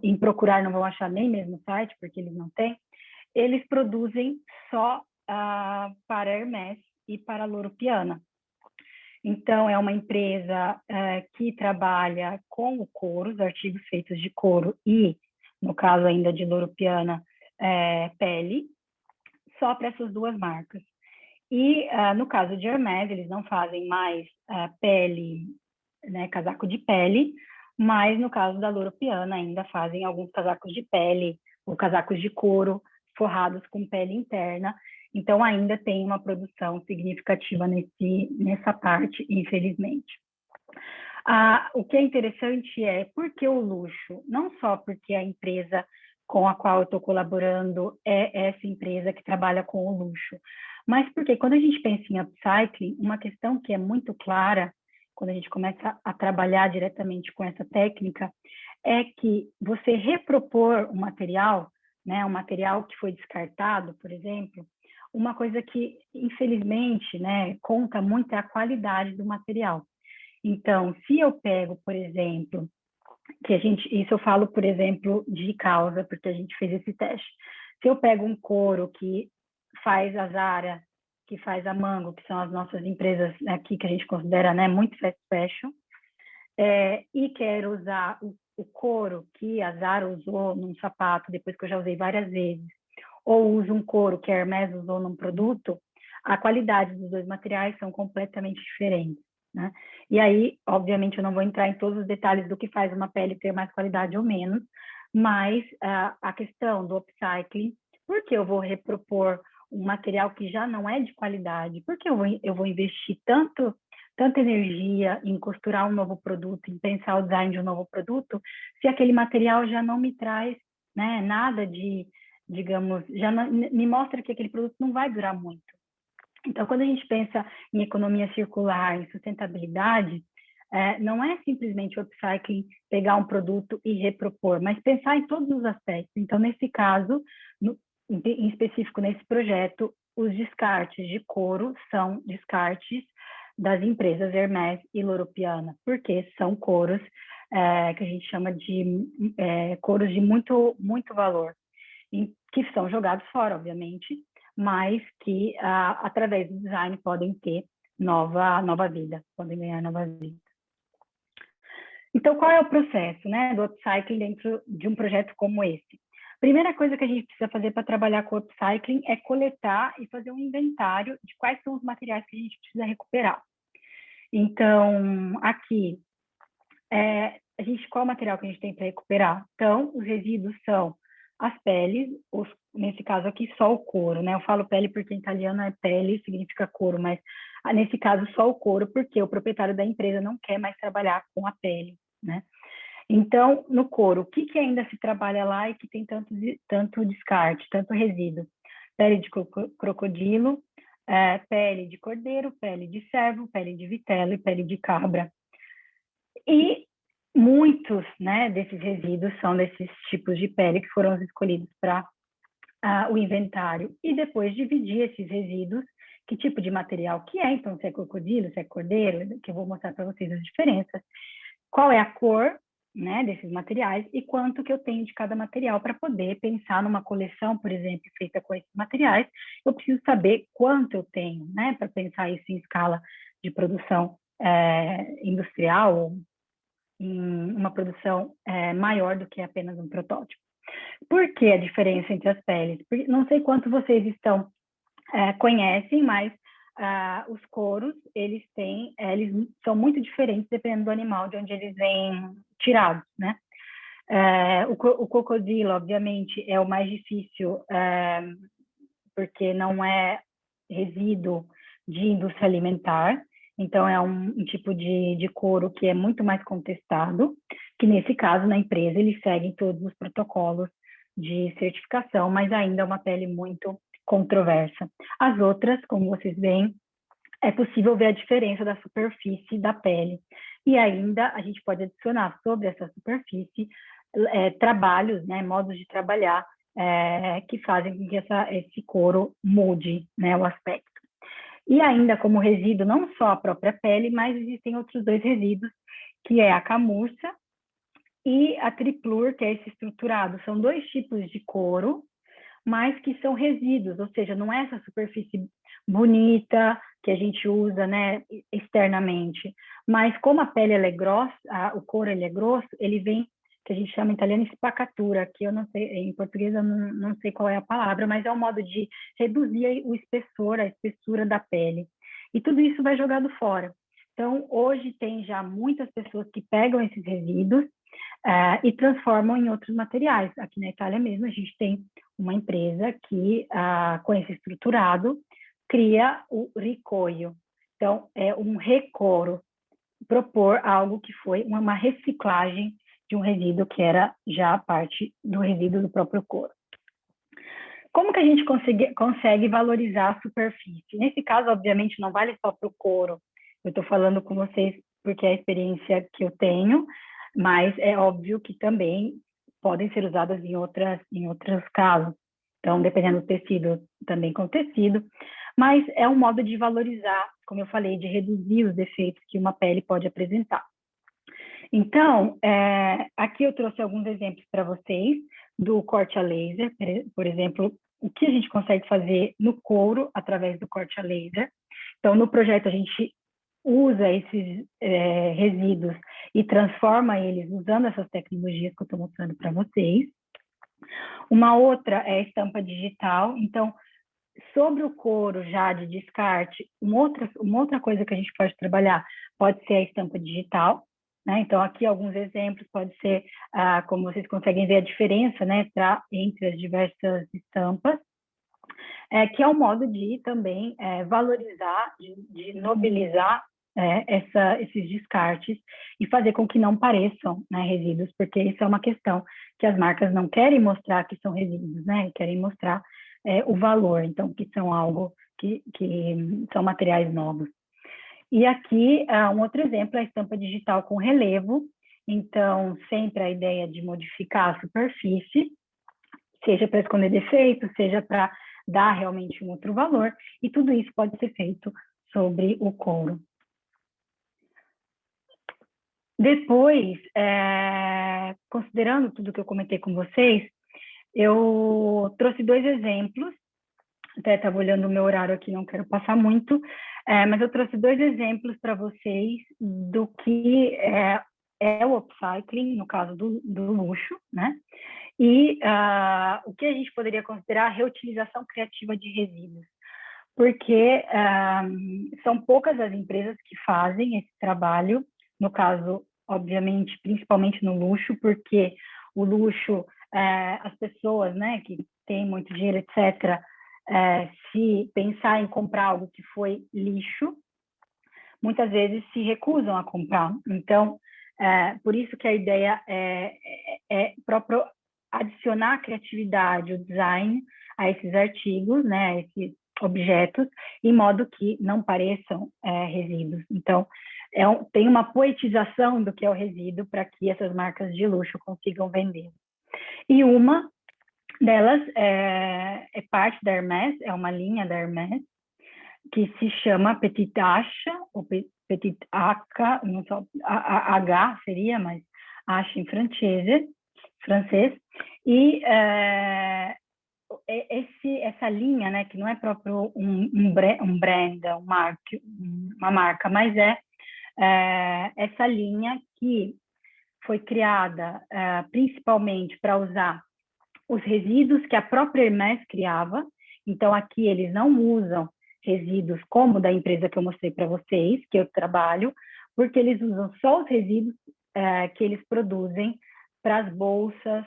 em procurar não vão achar nem mesmo no site, porque eles não têm, eles produzem só para Hermès e para Loro Piana. Então, é uma empresa que trabalha com o couro, os artigos feitos de couro e, no caso ainda de Loro Piana, pele, só para essas duas marcas. E, no caso de Hermès, eles não fazem mais pele, né, casaco de pele, mas no caso da Loro Piana ainda fazem alguns casacos de pele ou casacos de couro forrados com pele interna. Então, ainda tem uma produção significativa nessa parte, infelizmente. O que é interessante é por que o luxo? Não só porque a empresa com a qual eu estou colaborando é essa empresa que trabalha com o luxo, mas porque quando a gente pensa em upcycling, uma questão que é muito clara, quando a gente começa a trabalhar diretamente com essa técnica, é que você repropor um material, né, um material que foi descartado, por exemplo, uma coisa que, infelizmente, né, conta muito é a qualidade do material. Então, se eu pego, por exemplo, isso eu falo, por exemplo, de causa, porque a gente fez esse teste. Se eu pego um couro que faz a Zara, que faz a Mango, que são as nossas empresas aqui que a gente considera, né, muito fast fashion, e quero usar o couro que a Zara usou num sapato, depois que eu já usei várias vezes, ou uso um couro que a Hermès usou num produto, a qualidade dos dois materiais são completamente diferentes, né? E aí, obviamente, eu não vou entrar em todos os detalhes do que faz uma pele ter mais qualidade ou menos, mas a questão do upcycling, por que eu vou repropor um material que já não é de qualidade? Por que eu vou investir tanta energia em costurar um novo produto, em pensar o design de um novo produto, se aquele material já não me traz né? Nada de, digamos, já não, me mostra que aquele produto não vai durar muito. Então, quando a gente pensa em economia circular, em sustentabilidade, não é simplesmente o upcycling, pegar um produto e repropor, mas pensar em todos os aspectos. Então, nesse caso, em específico nesse projeto, os descartes de couro são descartes das empresas Hermès e Loro Piana, porque são couros que a gente chama de couros de muito, muito valor, que são jogados fora, obviamente, mas que, através do design, podem ter nova vida, podem ganhar nova vida. Então, qual é o processo, né, do upcycling dentro de um projeto como esse? Primeira coisa que a gente precisa fazer para trabalhar com o upcycling é coletar e fazer um inventário de quais são os materiais que a gente precisa recuperar. Então, aqui, qual é o material que a gente tem para recuperar? Então, os resíduos são as peles, nesse caso aqui, só o couro, né? Eu falo pele porque em italiano é pele, significa couro, mas nesse caso só o couro, porque o proprietário da empresa não quer mais trabalhar com a pele, né? Então, no couro, o que ainda se trabalha lá e que tem tanto descarte, tanto resíduo? Pele de crocodilo, pele de cordeiro, pele de cervo, pele de vitelo e pele de cabra. E muitos, né, desses resíduos são desses tipos de pele que foram escolhidos para o inventário. E depois dividir esses resíduos, que tipo de material que é, então se é crocodilo, se é cordeiro, que eu vou mostrar para vocês as diferenças, qual é a cor, né, desses materiais e quanto que eu tenho de cada material para poder pensar numa coleção, por exemplo, feita com esses materiais. Eu preciso saber quanto eu tenho, né, para pensar isso em escala de produção industrial, ou em uma produção maior do que apenas um protótipo. Por que a diferença entre as peles? Porque não sei quanto vocês conhecem, mas os couros, eles são muito diferentes dependendo do animal, de onde eles vêm tirados, né? O crocodilo, obviamente, é o mais difícil, porque não é resíduo de indústria alimentar, então é um tipo de couro que é muito mais contestado, que nesse caso, na empresa, eles seguem todos os protocolos de certificação, mas ainda é uma pele muito controversa. As outras, como vocês veem, é possível ver a diferença da superfície da pele. E ainda a gente pode adicionar sobre essa superfície trabalhos, né, modos de trabalhar que fazem com que esse couro mude, né, o aspecto. E ainda como resíduo, não só a própria pele, mas existem outros dois resíduos, que é a camurça e a triplur, que é esse estruturado. São dois tipos de couro, mas que são resíduos, ou seja, não é essa superfície bonita que a gente usa, né, externamente. Mas como a pele ela é grossa, o couro ele é grosso, ele vem, que a gente chama em italiano espacatura, que eu não sei, em português eu não sei qual é a palavra, mas é um modo de reduzir o espessor, a espessura da pele. E tudo isso vai jogado fora. Então, hoje tem já muitas pessoas que pegam esses resíduos e transformam em outros materiais. Aqui na Itália mesmo, a gente tem uma empresa que, com esse estruturado, cria o ricoio. Então, é um recoro, propor algo que foi uma reciclagem de um resíduo que era já parte do resíduo do próprio couro. Como que a gente consegue valorizar a superfície? Nesse caso, obviamente, não vale só para o couro. Eu estou falando com vocês porque é a experiência que eu tenho, mas é óbvio que também podem ser usadas em outros casos. Então, dependendo do tecido, também com tecido. Mas é um modo de valorizar, como eu falei, de reduzir os defeitos que uma pele pode apresentar. Então, aqui eu trouxe alguns exemplos para vocês do corte a laser, por exemplo, o que a gente consegue fazer no couro através do corte a laser. Então, no projeto, a gente usa esses resíduos e transforma eles usando essas tecnologias que eu estou mostrando para vocês. Uma outra é a estampa digital. Então, sobre o couro já de descarte, uma outra coisa que a gente pode trabalhar pode ser a estampa digital, né? Então, aqui alguns exemplos, pode ser, como vocês conseguem ver a diferença, né, entre as diversas estampas, que é um modo de também valorizar, de nobilizar esses descartes e fazer com que não pareçam, né, resíduos, porque isso é uma questão que as marcas não querem mostrar que são resíduos, né, querem mostrar o valor, então, que são algo que são materiais novos. E aqui, um outro exemplo é a estampa digital com relevo. Então, sempre a ideia de modificar a superfície, seja para esconder defeitos, seja para dar realmente um outro valor, e tudo isso pode ser feito sobre o couro. Depois, considerando tudo que eu comentei com vocês, eu trouxe 2 exemplos, até estava olhando o meu horário aqui, não quero passar muito, mas eu trouxe 2 exemplos para vocês do que é o upcycling, no caso do luxo, né? E o que a gente poderia considerar a reutilização criativa de resíduos, porque são poucas as empresas que fazem esse trabalho, no caso, obviamente, principalmente no luxo, porque o luxo, as pessoas, né, que têm muito dinheiro, etc., se pensar em comprar algo que foi lixo, muitas vezes se recusam a comprar. Então, por isso que a ideia é próprio adicionar a criatividade, o design a esses artigos, né, a esses objetos, em modo que não pareçam resíduos. Então, tem uma poetização do que é o resíduo para que essas marcas de luxo consigam vender. E uma delas é parte da Hermès, é uma linha da Hermès, que se chama Petit H, ou Petit H, não só H seria, mas H em francês, e essa linha, né, que não é próprio um brand, uma marca, mas essa linha que foi criada principalmente para usar os resíduos que a própria Hermès criava. Então, aqui eles não usam resíduos como da empresa que eu mostrei para vocês, que eu trabalho, porque eles usam só os resíduos que eles produzem para as bolsas,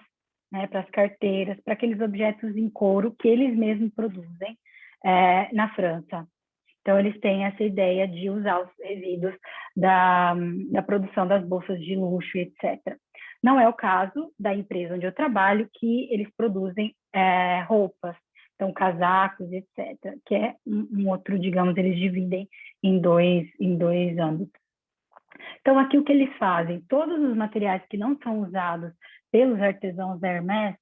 né, para as carteiras, para aqueles objetos em couro que eles mesmos produzem na França. Então, eles têm essa ideia de usar os resíduos da produção das bolsas de luxo, etc. Não é o caso da empresa onde eu trabalho, que eles produzem roupas, então casacos, etc., que é um outro, digamos, eles dividem em dois âmbitos. Então, aqui o que eles fazem? Todos os materiais que não são usados pelos artesãos da Hermès,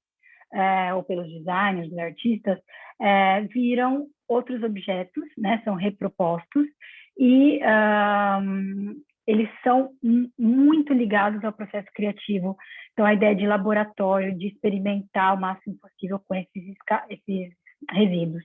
ou pelos designers, dos artistas, viram outros objetos, né? São repropostos, e eles são muito ligados ao processo criativo. Então, a ideia de laboratório, de experimentar o máximo possível com esses resíduos.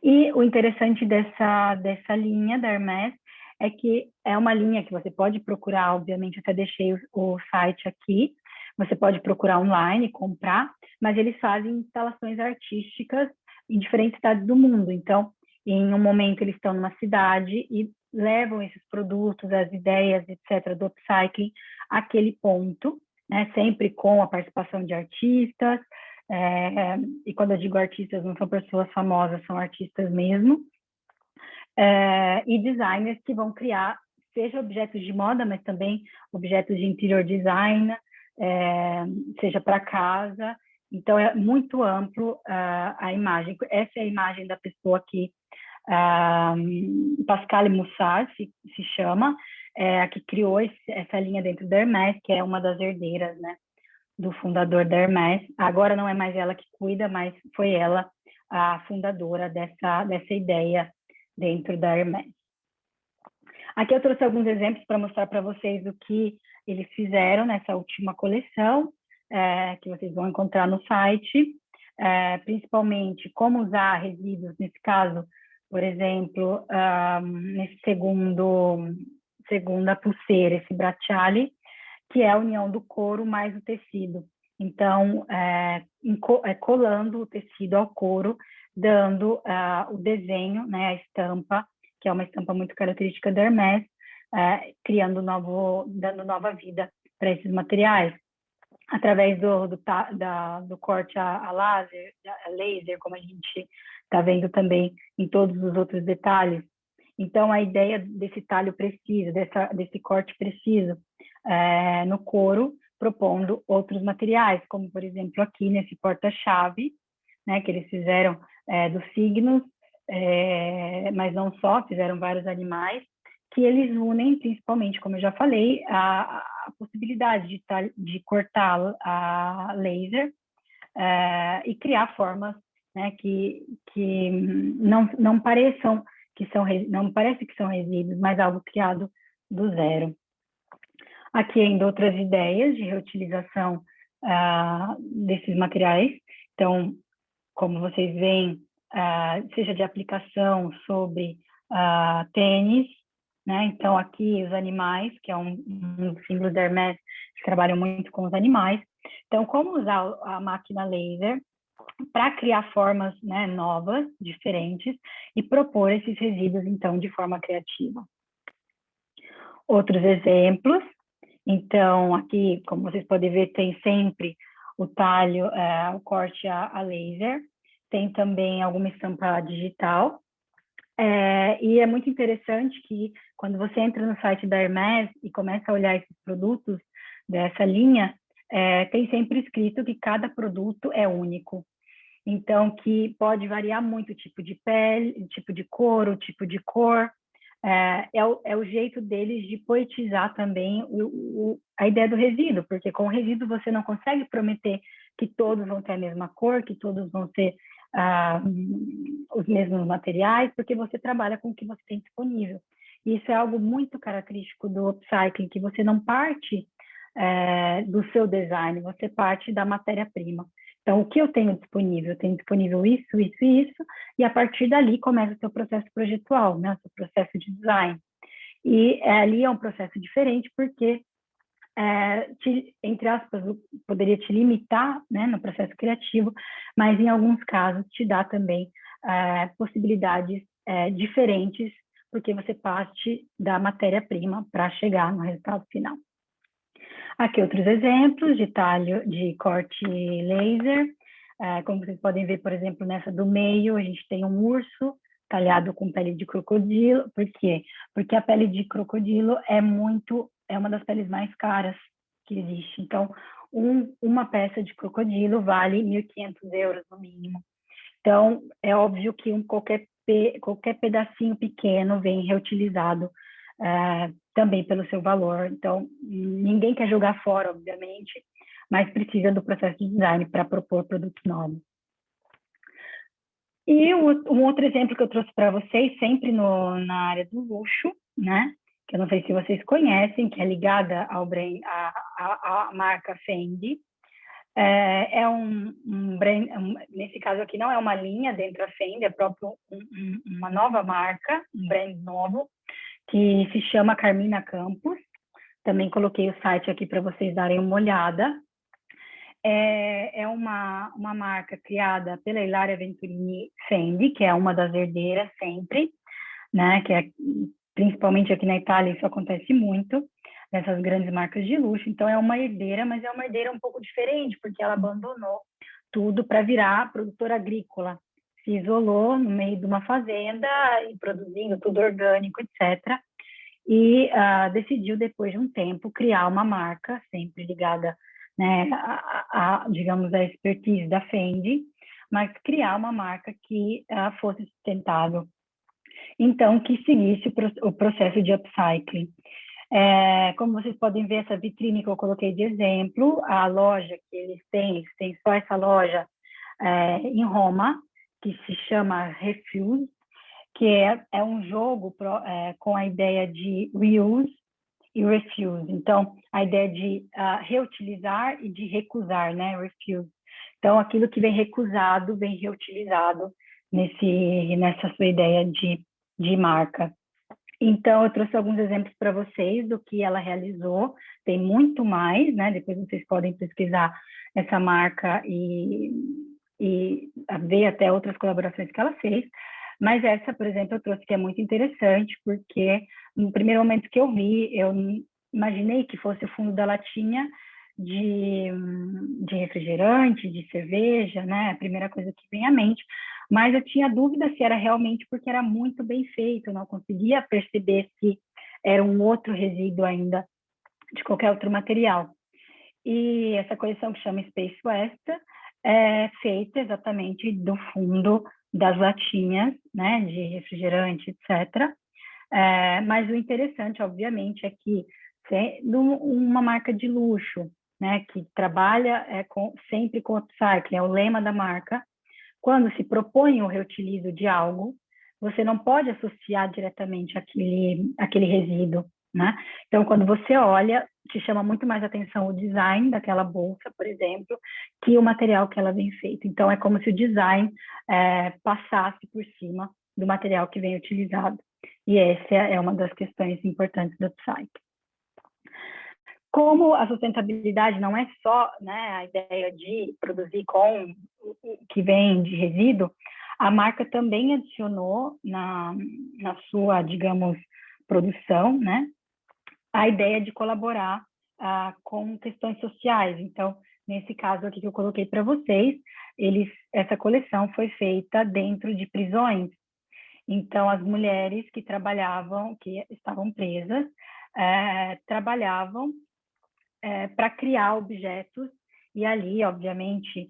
E o interessante dessa linha da Hermès é que é uma linha que você pode procurar, obviamente, até deixei o site aqui, você pode procurar online, comprar, mas eles fazem instalações artísticas em diferentes cidades do mundo. Então, em um momento eles estão numa cidade e levam esses produtos, as ideias, etc., do upcycling àquele ponto, né? Sempre com a participação de artistas, e quando eu digo artistas, não são pessoas famosas, são artistas mesmo, e designers que vão criar, seja objetos de moda, mas também objetos de interior design, seja para casa. Então, é muito amplo a imagem. Essa é a imagem da pessoa que Pascale Mussard se chama, a que criou essa linha dentro da Hermès, que é uma das herdeiras, né, do fundador da Hermès. Agora não é mais ela que cuida, mas foi ela a fundadora dessa ideia dentro da Hermès. Aqui eu trouxe alguns exemplos para mostrar para vocês o que eles fizeram nessa última coleção, que vocês vão encontrar no site, principalmente como usar resíduos, nesse caso, por exemplo, nesse segunda pulseira, esse bracciale, que é a união do couro mais o tecido. Então, colando o tecido ao couro, dando o desenho, né, a estampa, que é uma estampa muito característica da Hermès, dando nova vida para esses materiais, através do corte a laser, como a gente está vendo também em todos os outros detalhes. Então, a ideia desse talho preciso, desse corte preciso no couro, propondo outros materiais, como, por exemplo, aqui nesse porta-chave, né, que eles fizeram dos signos, mas não só, fizeram vários animais, que eles unem, principalmente, como eu já falei, a possibilidade de cortar a laser e criar formas, né, que não pareçam não parece que são resíduos, mas algo criado do zero. Aqui ainda outras ideias de reutilização desses materiais. Então, como vocês veem, seja de aplicação sobre tênis, né? Então, aqui os animais, que é um símbolo da Hermès, que trabalham muito com os animais. Então, como usar a máquina laser para criar formas, né, novas, diferentes, e propor esses resíduos, então, de forma criativa. Outros exemplos. Então, aqui, como vocês podem ver, tem sempre o talho, o corte a laser. Tem também alguma estampa digital. E é muito interessante que, quando você entra no site da Hermès e começa a olhar esses produtos dessa linha, tem sempre escrito que cada produto é único. Então, que pode variar muito o tipo de pele, o tipo de couro, o tipo de cor. É o jeito deles de poetizar também a ideia do resíduo, porque com o resíduo você não consegue prometer que todos vão ter a mesma cor, que todos vão ter os mesmos materiais, porque você trabalha com o que você tem disponível. E isso é algo muito característico do upcycling, que você não parte do seu design, você parte da matéria-prima. Então, o que eu tenho disponível? Eu tenho disponível isso, isso e isso, e a partir dali começa o seu processo projetual, né? O seu processo de design. E ali é um processo diferente, porque, entre aspas, poderia te limitar, né, no processo criativo, mas em alguns casos te dá também possibilidades diferentes, porque você parte da matéria-prima para chegar no resultado final. Aqui outros exemplos de talho de corte laser. Como vocês podem ver, por exemplo, nessa do meio, a gente tem um urso talhado com pele de crocodilo. Por quê? Porque a pele de crocodilo é uma das peles mais caras que existe. Então, uma peça de crocodilo vale 1.500 euros no mínimo. Então, é óbvio que qualquer pedacinho pequeno vem reutilizado também pelo seu valor. Então, ninguém quer jogar fora, obviamente, mas precisa do processo de design para propor produtos novos. E um outro exemplo que eu trouxe para vocês, sempre na área do luxo, né? Que eu não sei se vocês conhecem, que é ligada à marca Fendi. Nesse caso aqui não é uma linha dentro da Fendi, é próprio uma nova marca, um brand novo, que se chama Carmina Campos. Também coloquei o site aqui para vocês darem uma olhada. É uma marca criada pela Ilaria Venturini Fendi, que é uma das herdeiras sempre, né? Que principalmente aqui na Itália isso acontece muito, nessas grandes marcas de luxo. Então é uma herdeira, mas é uma herdeira um pouco diferente, porque ela abandonou tudo para virar produtora agrícola. Se isolou no meio de uma fazenda e produzindo tudo orgânico, etc. E decidiu, depois de um tempo, criar uma marca, sempre ligada, né, digamos, a expertise da Fendi, mas criar uma marca que fosse sustentável. Então, que seguisse o processo de upcycling. Como vocês podem ver, essa vitrine que eu coloquei de exemplo, a loja que eles têm só essa loja em Roma, que se chama Refuse, que é um jogo com a ideia de reuse e refuse. Então, a ideia de reutilizar e de recusar, né? Refuse. Então, aquilo que vem recusado, vem reutilizado nessa sua ideia de marca. Então, eu trouxe alguns exemplos para vocês do que ela realizou. Tem muito mais, né? Depois vocês podem pesquisar essa marca e ver até outras colaborações que ela fez. Mas essa, por exemplo, eu trouxe que é muito interessante, porque no primeiro momento que eu vi, eu imaginei que fosse o fundo da latinha de refrigerante, de cerveja, né? A primeira coisa que vem à mente. mas eu tinha dúvida se era realmente porque era muito bem feito, eu não conseguia perceber se era um outro resíduo ainda de qualquer outro material. E essa coleção que chama Space West é feita exatamente do fundo das latinhas, né, de refrigerante, etc. Mas o interessante, obviamente, é que sendo uma marca de luxo, né, que trabalha sempre com upcycling, é o lema da marca, quando se propõe o reutilizo de algo, você não pode associar diretamente aquele resíduo, né? Então, quando você olha, te chama muito mais atenção o design daquela bolsa, por exemplo, que o material que ela vem feito. Então, é como se o design passasse por cima do material que vem utilizado. E essa é uma das questões importantes do upcycling. Como a sustentabilidade não é só, né, a ideia de produzir com o que vem de resíduo, a marca também adicionou na sua, digamos, produção, né, a ideia de colaborar com questões sociais. Então, nesse caso aqui que eu coloquei para vocês, essa coleção foi feita dentro de prisões. Então, as mulheres que estavam presas, trabalhavam para criar objetos, e ali, obviamente,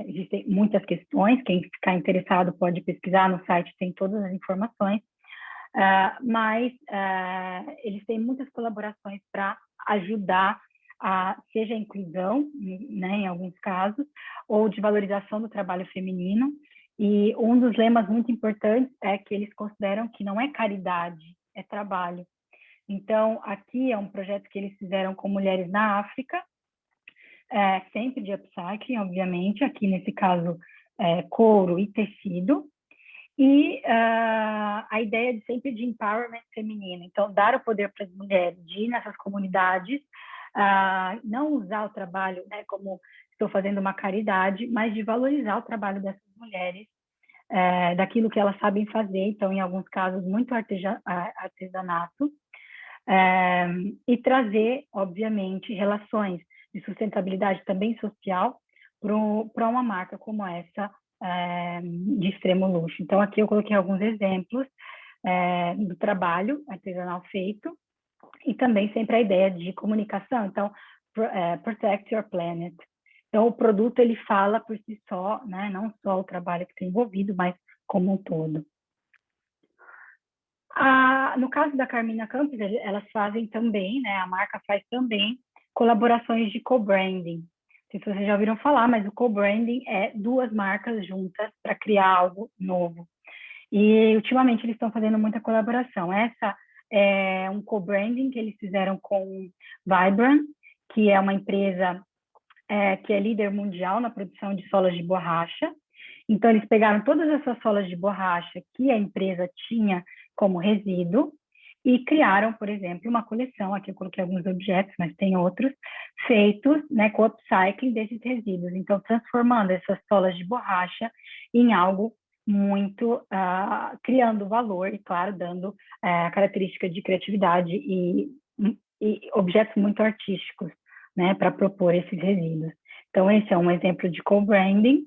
existem muitas questões, quem ficar interessado pode pesquisar no site, tem todas as informações, mas eles têm muitas colaborações para ajudar seja a inclusão, né, em alguns casos, ou de valorização do trabalho feminino, e um dos lemas muito importantes é que eles consideram que não é caridade, é trabalho. Então, aqui é um projeto que eles fizeram com mulheres na África, sempre de upcycling, obviamente, aqui nesse caso couro e tecido, e a ideia de sempre de empowerment feminino, então dar o poder para as mulheres de ir nessas comunidades, não usar o trabalho, né, como estou fazendo uma caridade, mas de valorizar o trabalho dessas mulheres, daquilo que elas sabem fazer, então em alguns casos muito artesanato, e trazer, obviamente, relações de sustentabilidade também social para uma marca como essa, de extremo luxo. Então, aqui eu coloquei alguns exemplos do trabalho artesanal feito e também sempre a ideia de comunicação. Então, protect your planet. Então, o produto, ele fala por si só, né? Não só o trabalho que está envolvido, mas como um todo. No caso da Carmina Campos, elas fazem também, né, a marca faz também colaborações de co-branding. Não sei se vocês já ouviram falar, mas o co-branding é duas marcas juntas para criar algo novo. E, ultimamente, eles estão fazendo muita colaboração. Essa é um co-branding que eles fizeram com Vibram, que é uma empresa que é líder mundial na produção de solas de borracha. Então, eles pegaram todas essas solas de borracha que a empresa tinha como resíduo e criaram, por exemplo, uma coleção, aqui eu coloquei alguns objetos, mas tem outros, feitos, né, com upcycling desses resíduos. Então, transformando essas solas de borracha em algo muito, criando valor e, claro, dando a característica de criatividade e objetos muito artísticos, né, para propor esses resíduos. Então, esse é um exemplo de co-branding.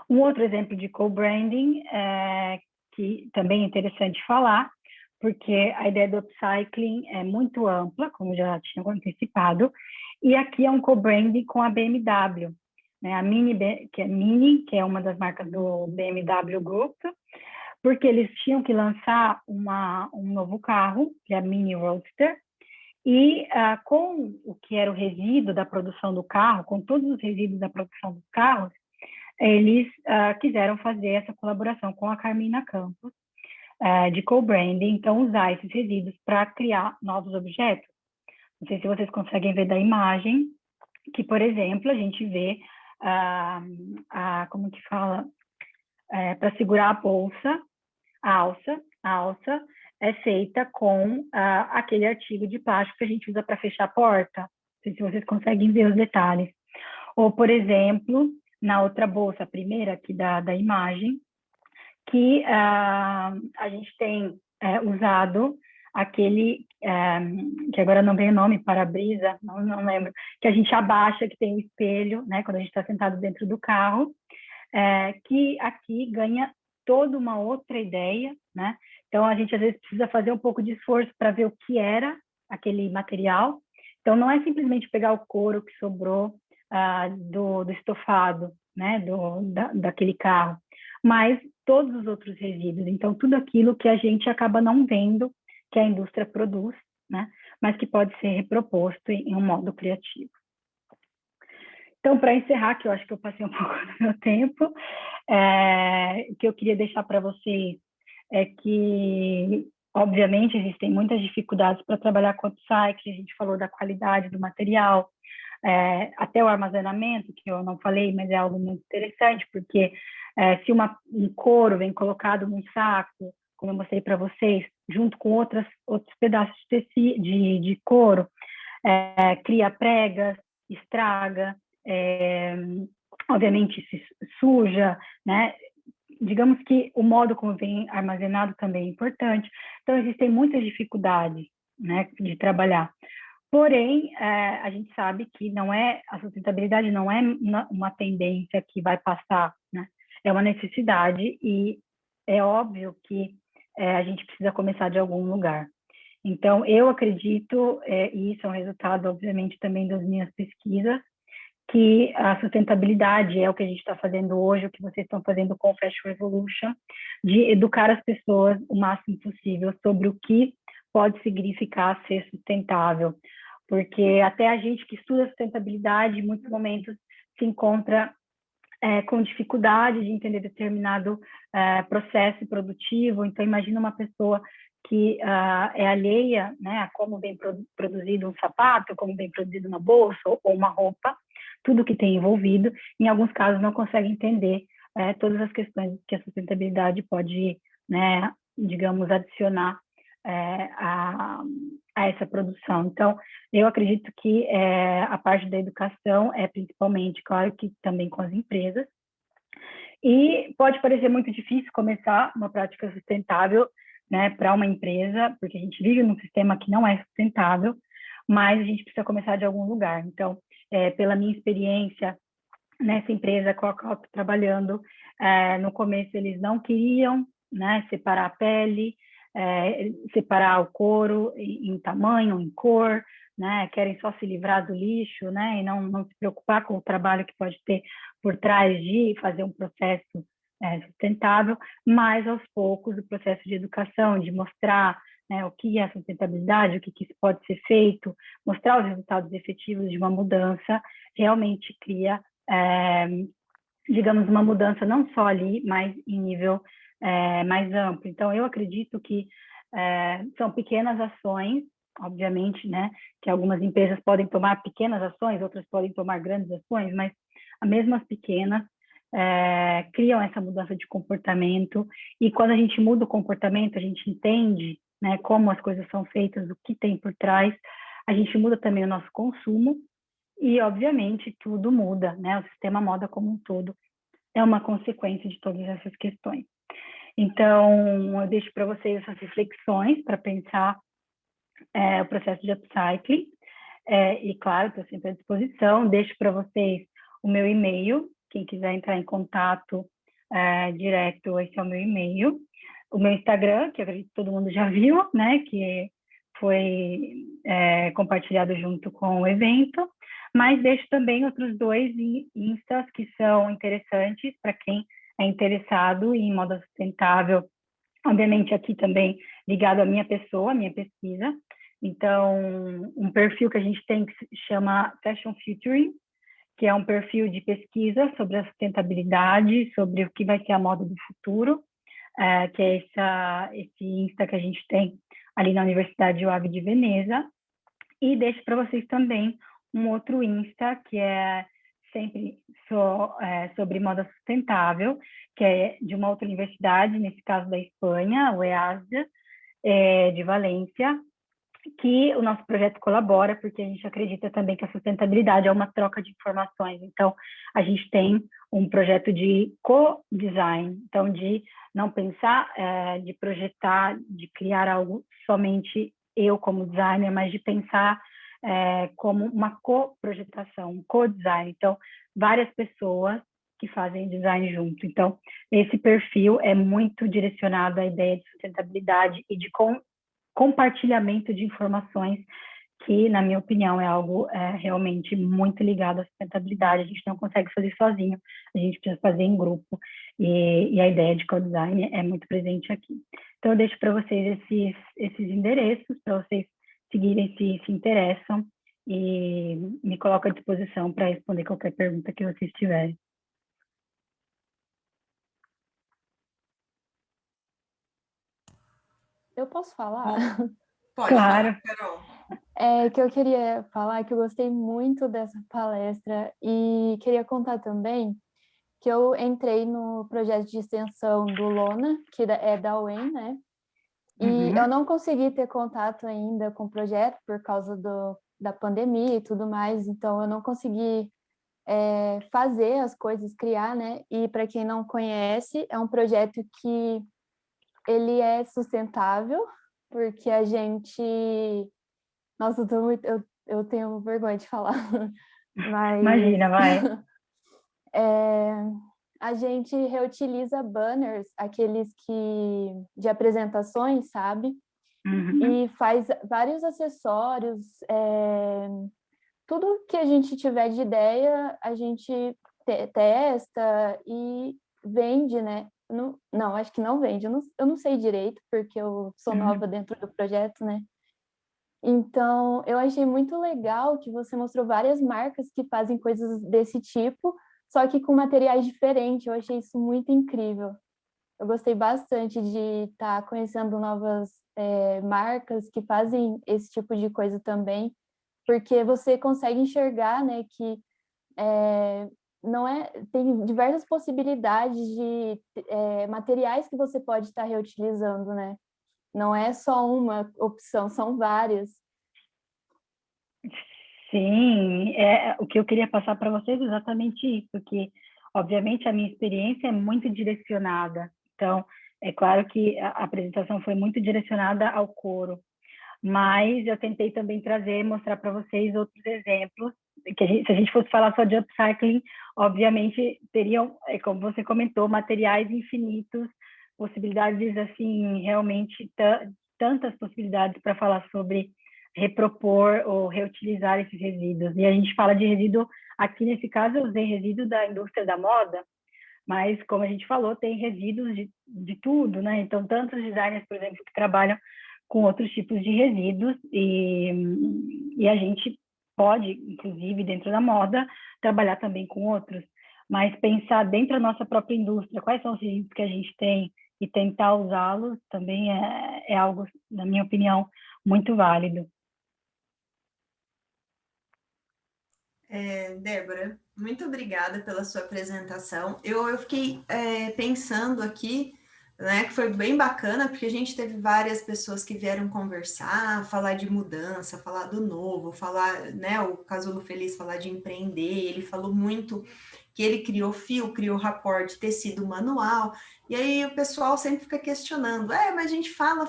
Um outro exemplo de co-branding, que também é interessante falar, porque a ideia do upcycling é muito ampla, como já tinha antecipado, e aqui é um co-branding com a BMW, né? A Mini, que é uma das marcas do BMW Group, porque eles tinham que lançar um novo carro, que é a Mini Roadster, e com o que era o resíduo da produção do carro, com todos os resíduos da produção dos carros, eles quiseram fazer essa colaboração com a Carmina Campos, de co-branding, então usar esses resíduos para criar novos objetos. Não sei se vocês conseguem ver da imagem, que, por exemplo, a gente vê, como que fala, para segurar a bolsa, a alça é feita com aquele artigo de plástico que a gente usa para fechar a porta. Não sei se vocês conseguem ver os detalhes. Ou, por exemplo, na outra bolsa, a primeira aqui da imagem, que a gente tem usado aquele, que agora não vem o nome, para-brisa, não lembro, que a gente abaixa, que tem o espelho, né, quando a gente está sentado dentro do carro, que aqui ganha toda uma outra ideia, né? Então, a gente às vezes precisa fazer um pouco de esforço para ver o que era aquele material. Então, não é simplesmente pegar o couro que sobrou do estofado, né? Daquele carro, mas todos os outros resíduos. Então, tudo aquilo que a gente acaba não vendo, que a indústria produz, né? Mas que pode ser reproposto em um modo criativo. Então, para encerrar, que eu acho que eu passei um pouco do meu tempo, o que eu queria deixar para vocês é que, obviamente, existem muitas dificuldades para trabalhar com upcycling. A gente falou da qualidade do material, até o armazenamento, que eu não falei, mas é algo muito interessante, porque se um couro vem colocado num saco, como eu mostrei para vocês, junto com outros pedaços de couro, cria pregas, estraga, obviamente se suja, né? Digamos que o modo como vem armazenado também é importante. Então, existem muitas dificuldades, né, de trabalhar. Porém, a gente sabe que a sustentabilidade não é uma tendência que vai passar, né? É uma necessidade e é óbvio que a gente precisa começar de algum lugar. Então, eu acredito, e isso é um resultado, obviamente, também das minhas pesquisas, que a sustentabilidade é o que a gente está fazendo hoje, o que vocês estão fazendo com o Fashion Revolution, de educar as pessoas o máximo possível sobre o que pode significar ser sustentável. Porque até a gente que estuda sustentabilidade, em muitos momentos, se encontra com dificuldade de entender determinado processo produtivo. Então, imagina uma pessoa que é alheia, né, a como vem produzido um sapato, como vem produzido uma bolsa ou uma roupa, tudo que tem envolvido, em alguns casos não consegue entender todas as questões que a sustentabilidade pode, né, digamos, adicionar a essa produção. Então, eu acredito que a parte da educação é principalmente, claro que também com as empresas, e pode parecer muito difícil começar uma prática sustentável, né, para uma empresa, porque a gente vive num sistema que não é sustentável, mas a gente precisa começar de algum lugar. Então, pela minha experiência nessa empresa com a qual estou trabalhando, no começo eles não queriam, né, separar a pele, separar o couro em tamanho, em cor, né, querem só se livrar do lixo, né, e não se preocupar com o trabalho que pode ter por trás de fazer um processo sustentável, mas aos poucos o processo de educação, de mostrar, né, o que é sustentabilidade, o que isso pode ser feito, mostrar os resultados efetivos de uma mudança, realmente cria, digamos, uma mudança não só ali, mas em nível mais amplo. Então, eu acredito que são pequenas ações, obviamente, né, que algumas empresas podem tomar pequenas ações, outras podem tomar grandes ações, mas mesmo as pequenas criam essa mudança de comportamento, e quando a gente muda o comportamento, a gente entende, né, como as coisas são feitas, o que tem por trás, a gente muda também o nosso consumo, e, obviamente, tudo muda, né, o sistema moda como um todo é uma consequência de todas essas questões. Então, eu deixo para vocês essas reflexões para pensar o processo de upcycling, e, claro, estou sempre à disposição, deixo para vocês o meu e-mail, quem quiser entrar em contato direto, esse é o meu e-mail. O meu Instagram, que eu acredito que todo mundo já viu, né, que foi compartilhado junto com o evento, mas deixo também outros 2 instas que são interessantes para quem é interessado em moda sustentável, obviamente aqui também ligado à minha pessoa, à minha pesquisa. Então, um perfil que a gente tem que se chama Fashion Futuring, que é um perfil de pesquisa sobre a sustentabilidade, sobre o que vai ser a moda do futuro, que é esse Insta que a gente tem ali na Universidade UAV de Veneza. E deixo para vocês também um outro Insta, que é sempre sobre moda sustentável, que é de uma outra universidade, nesse caso da Espanha, o EASA, de Valência, que o nosso projeto colabora, porque a gente acredita também que a sustentabilidade é uma troca de informações. Então, a gente tem um projeto de co-design, então de não pensar, de projetar, de criar algo somente eu como designer, mas de pensar como uma co-projetação, um co-design. Então, várias pessoas que fazem design junto. Então, esse perfil é muito direcionado à ideia de sustentabilidade e de compartilhamento de informações, que, na minha opinião, é algo realmente muito ligado à sustentabilidade. A gente não consegue fazer sozinho, a gente precisa fazer em grupo, e a ideia de co-design é muito presente aqui. Então, eu deixo para vocês esses endereços, para vocês seguirem se interessam, e me coloco à disposição para responder qualquer pergunta que vocês tiverem. Eu posso falar? Pode Claro. falar, Carol. Que eu queria falar que eu gostei muito dessa palestra e queria contar também que eu entrei no projeto de extensão do Lona, que é da UEM, né? E eu não consegui ter contato ainda com o projeto por causa da pandemia e tudo mais, então eu não consegui fazer as coisas, criar, né? E para quem não conhece, é um projeto que ele é sustentável, porque a gente... Nossa, eu tenho vergonha de falar, mas... Imagina, vai. A gente reutiliza banners, aqueles de apresentações, sabe? E faz vários acessórios, tudo que a gente tiver de ideia, a gente testa e vende, né? Não, acho que não vende, eu não sei direito, porque eu sou nova dentro do projeto, né? Então, eu achei muito legal que você mostrou várias marcas que fazem coisas desse tipo, só que com materiais diferentes. Eu achei isso muito incrível. Eu gostei bastante de estar conhecendo novas marcas que fazem esse tipo de coisa também, porque você consegue enxergar, né, que tem diversas possibilidades de materiais que você pode estar reutilizando, né? Não é só uma opção, são várias. Sim, o que eu queria passar para vocês é exatamente isso, que, obviamente, a minha experiência é muito direcionada. Então, é claro que a apresentação foi muito direcionada ao couro, mas eu tentei também mostrar para vocês outros exemplos, que se a gente fosse falar só de upcycling, obviamente, teriam, como você comentou, materiais infinitos, possibilidades, assim, realmente tantas possibilidades para falar sobre repropor ou reutilizar esses resíduos. E a gente fala de resíduo, aqui nesse caso eu usei resíduo da indústria da moda, mas como a gente falou, tem resíduos de tudo, né? Então, tantos designers, por exemplo, que trabalham com outros tipos de resíduos, e a gente pode, inclusive, dentro da moda, trabalhar também com outros, mas pensar dentro da nossa própria indústria, quais são os resíduos que a gente tem, e tentar usá-los também é algo, na minha opinião, muito válido. Débora, muito obrigada pela sua apresentação. Eu fiquei pensando aqui, né, que foi bem bacana, porque a gente teve várias pessoas que vieram conversar, falar de mudança, falar do novo, falar, né, o Casulo Feliz falar de empreender, ele falou muito que ele criou fio, criou rapport de tecido manual, e aí o pessoal sempre fica questionando, mas a gente fala,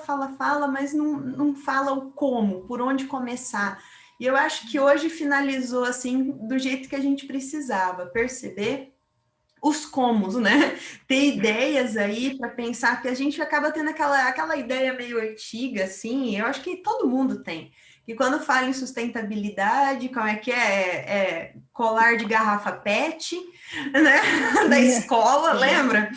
mas não fala o como, por onde começar. E eu acho que hoje finalizou assim do jeito que a gente precisava, perceber os comos, né? Ter ideias aí para pensar, que a gente acaba tendo aquela ideia meio antiga, assim, eu acho que todo mundo tem. E quando fala em sustentabilidade, como é que é colar de garrafa PET, né? Da escola, lembra?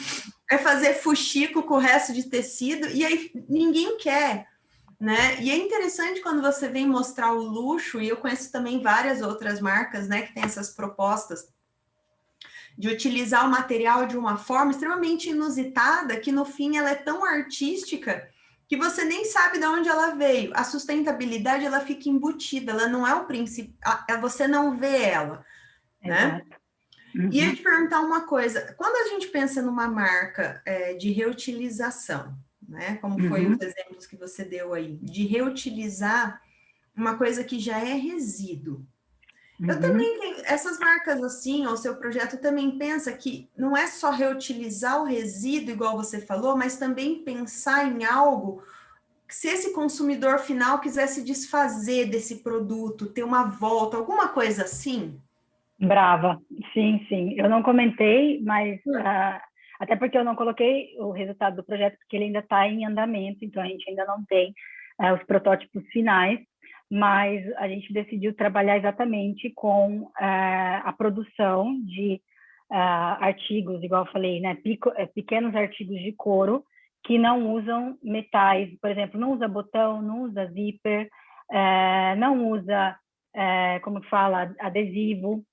É fazer fuxico com o resto de tecido, e aí ninguém quer. Né? E é interessante quando você vem mostrar o luxo, e eu conheço também várias outras marcas, né, que têm essas propostas de utilizar o material de uma forma extremamente inusitada, que no fim ela é tão artística que você nem sabe de onde ela veio. A sustentabilidade, ela fica embutida, ela não é o princípio, você não vê ela, né? E eu ia te perguntar uma coisa, quando a gente pensa numa marca de reutilização, né? Como foi os exemplos que você deu aí, de reutilizar uma coisa que já é resíduo. Eu também tenho, essas marcas assim, ou seu projeto também pensa que não é só reutilizar o resíduo, igual você falou, mas também pensar em algo que, se esse consumidor final quiser se desfazer desse produto, ter uma volta, alguma coisa assim? Brava, sim, sim. Eu não comentei, mas até porque eu não coloquei o resultado do projeto, porque ele ainda está em andamento, então a gente ainda não tem os protótipos finais, mas a gente decidiu trabalhar exatamente com a produção de artigos, igual eu falei, né, pequenos artigos de couro que não usam metais, por exemplo, não usa botão, não usa zíper, não usa, como que fala, adesivo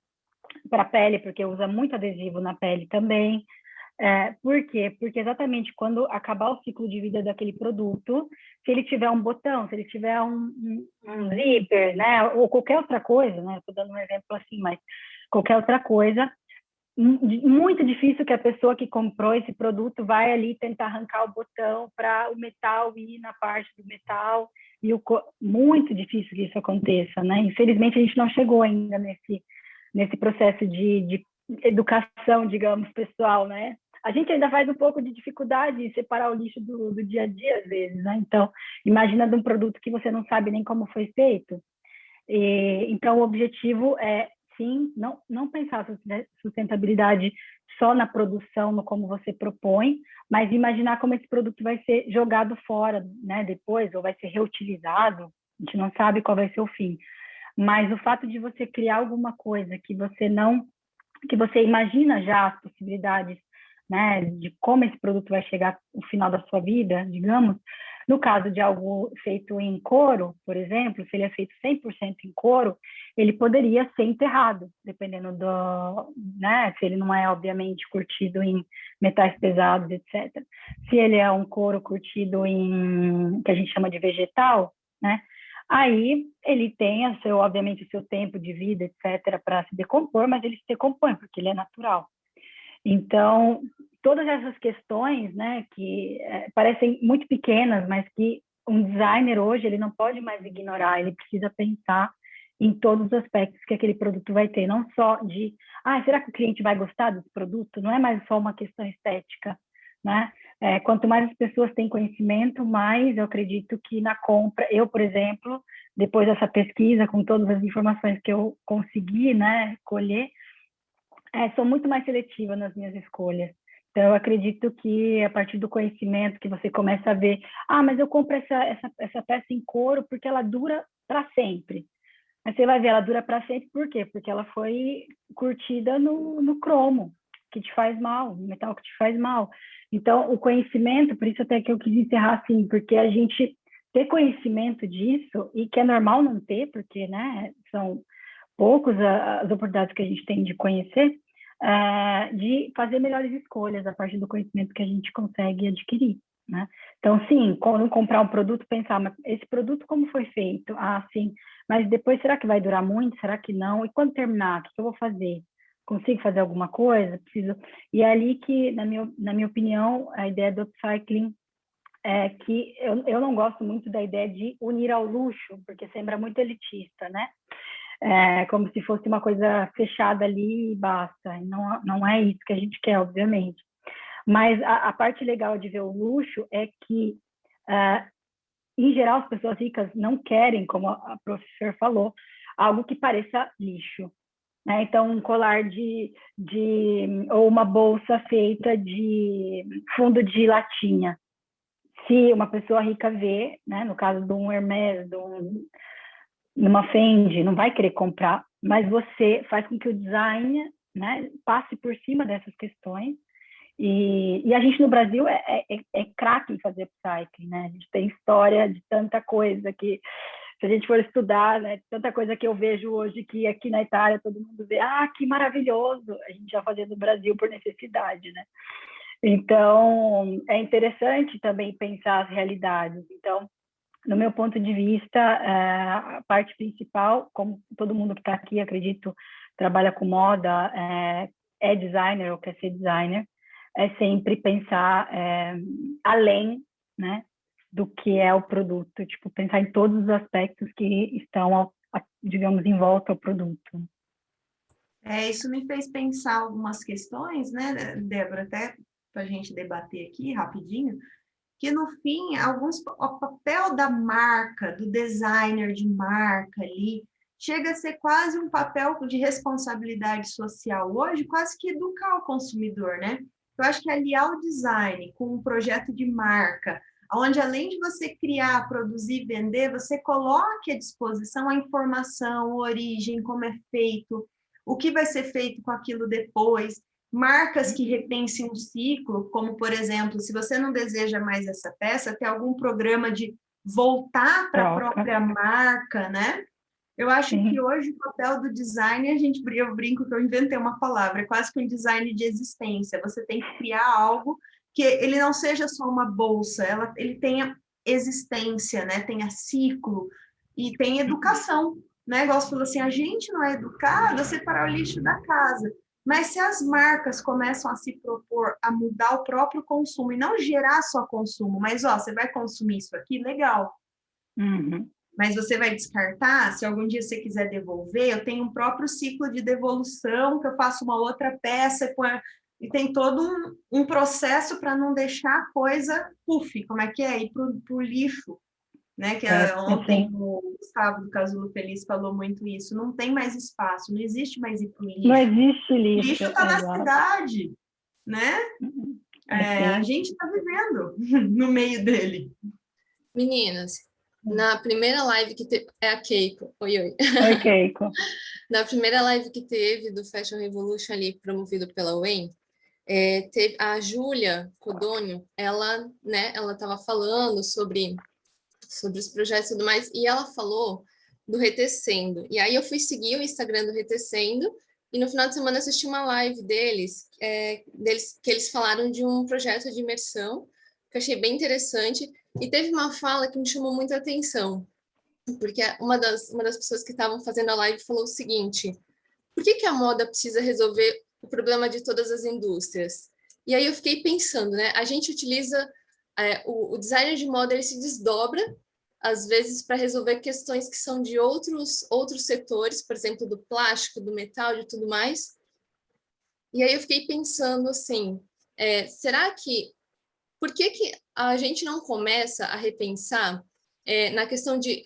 para a pele, porque usa muito adesivo na pele também. Por quê? Porque exatamente quando acabar o ciclo de vida daquele produto, se ele tiver um botão, se ele tiver um zíper, né, ou qualquer outra coisa, né, estou dando um exemplo assim, mas qualquer outra coisa, muito difícil que a pessoa que comprou esse produto vai ali tentar arrancar o botão para o metal ir na parte do metal, muito difícil que isso aconteça, né? Infelizmente a gente não chegou ainda nesse processo de educação, digamos, pessoal, né? A gente ainda faz um pouco de dificuldade em separar o lixo do dia a dia, às vezes, né? Então, imagina de um produto que você não sabe nem como foi feito. Então, o objetivo é, sim, não pensar sustentabilidade só na produção, no como você propõe, mas imaginar como esse produto vai ser jogado fora, né, depois, ou vai ser reutilizado. A gente não sabe qual vai ser o fim. Mas o fato de você criar alguma coisa que você imagina já as possibilidades, né, de como esse produto vai chegar no final da sua vida, digamos, no caso de algo feito em couro, por exemplo, se ele é feito 100% em couro, ele poderia ser enterrado, dependendo né, se ele não é, obviamente, curtido em metais pesados, etc. Se ele é um couro curtido em, que a gente chama de vegetal, né, aí ele tem, obviamente, o seu tempo de vida, etc., para se decompor, mas ele se decompõe, porque ele é natural. Então, todas essas questões, né, que parecem muito pequenas, mas que um designer hoje ele não pode mais ignorar, ele precisa pensar em todos os aspectos que aquele produto vai ter, não só de, será que o cliente vai gostar desse produto? Não é mais só uma questão estética, né? Quanto mais as pessoas têm conhecimento, mais eu acredito que na compra, eu, por exemplo, depois dessa pesquisa, com todas as informações que eu consegui, né, colher, sou muito mais seletiva nas minhas escolhas. Então, eu acredito que a partir do conhecimento que você começa a ver, mas eu compro essa peça em couro porque ela dura para sempre. Mas você vai ver, ela dura para sempre por quê? Porque ela foi curtida no cromo, que te faz mal, no metal que te faz mal. Então, o conhecimento, por isso até que eu quis encerrar assim, porque a gente ter conhecimento disso, e que é normal não ter, porque, né, são poucos as oportunidades que a gente tem de conhecer, de fazer melhores escolhas a partir do conhecimento que a gente consegue adquirir, né? Então, sim, quando comprar um produto, pensar, mas esse produto como foi feito? Sim, mas depois será que vai durar muito? Será que não? E quando terminar, o que eu vou fazer? Consigo fazer alguma coisa? Preciso... E é ali que, na minha opinião, a ideia do upcycling é que eu não gosto muito da ideia de unir ao luxo, porque sembra muito elitista, né? Como se fosse uma coisa fechada ali e basta. Não é isso que a gente quer, obviamente. Mas a parte legal de ver o luxo é que, em geral, as pessoas ricas não querem, como a professora falou, algo que pareça lixo, né? Então, um colar ou uma bolsa feita de fundo de latinha. Se uma pessoa rica vê, né, no caso de um Hermès, numa Fendi, não vai querer comprar, mas você faz com que o design, né, passe por cima dessas questões. E a gente no Brasil é craque em fazer upcycling, né? A gente tem história de tanta coisa que, se a gente for estudar, né, tanta coisa que eu vejo hoje que aqui na Itália todo mundo vê, que maravilhoso, a gente já fazia no Brasil por necessidade, né? Então, é interessante também pensar as realidades. Então, no meu ponto de vista, a parte principal, como todo mundo que está aqui, acredito, trabalha com moda, é designer ou quer ser designer, é sempre pensar além, né, do que é o produto, tipo, pensar em todos os aspectos que estão, digamos, em volta ao produto. Isso me fez pensar algumas questões, né, Débora, até para a gente debater aqui rapidinho, que no fim, o papel da marca, do designer de marca ali, chega a ser quase um papel de responsabilidade social hoje, quase que educar o consumidor, né? Eu acho que aliar o design com um projeto de marca, onde além de você criar, produzir, vender, você coloque à disposição a informação, a origem, como é feito, o que vai ser feito com aquilo depois, marcas que repensem o ciclo, como, por exemplo, se você não deseja mais essa peça, ter algum programa de voltar para a própria marca, né? Eu acho que hoje o papel do design, eu brinco que eu inventei uma palavra, é quase que um design de existência. Você tem que criar algo que ele não seja só uma bolsa, ele tenha existência, né? Tenha ciclo e tenha educação, né? Igual você falou assim, a gente não é educado a separar o lixo da casa. Mas se as marcas começam a se propor a mudar o próprio consumo e não gerar só consumo, mas ó, você vai consumir isso aqui, legal. Mas você vai descartar, se algum dia você quiser devolver, eu tenho um próprio ciclo de devolução, que eu faço uma outra peça, e tem todo um processo para não deixar a coisa, como é que é? Ir para o lixo, né? Que ontem o Gustavo do Casulo Feliz falou muito isso, não tem mais espaço, não existe mais ir para o lixo. Não existe lixo. O lixo está na cidade, né? A gente está vivendo no meio dele. Meninas, na primeira live que teve... É a Keiko. Oi, oi. Oi, Keiko. Na primeira live que teve do Fashion Revolution ali, promovido pela UEM, teve a Júlia Codonio, ela estava falando sobre os projetos e tudo mais, e ela falou do Retecendo. E aí eu fui seguir o Instagram do Retecendo, e no final de semana assisti uma live deles, que eles falaram de um projeto de imersão, que eu achei bem interessante, e teve uma fala que me chamou muita atenção, porque uma das pessoas que estavam fazendo a live falou o seguinte: por que a moda precisa resolver o problema de todas as indústrias? E aí eu fiquei pensando, né? A gente utiliza o designer de moda, ele se desdobra às vezes para resolver questões que são de outros setores, por exemplo, do plástico, do metal, de tudo mais. E aí eu fiquei pensando assim, será que por que a gente não começa a repensar na questão de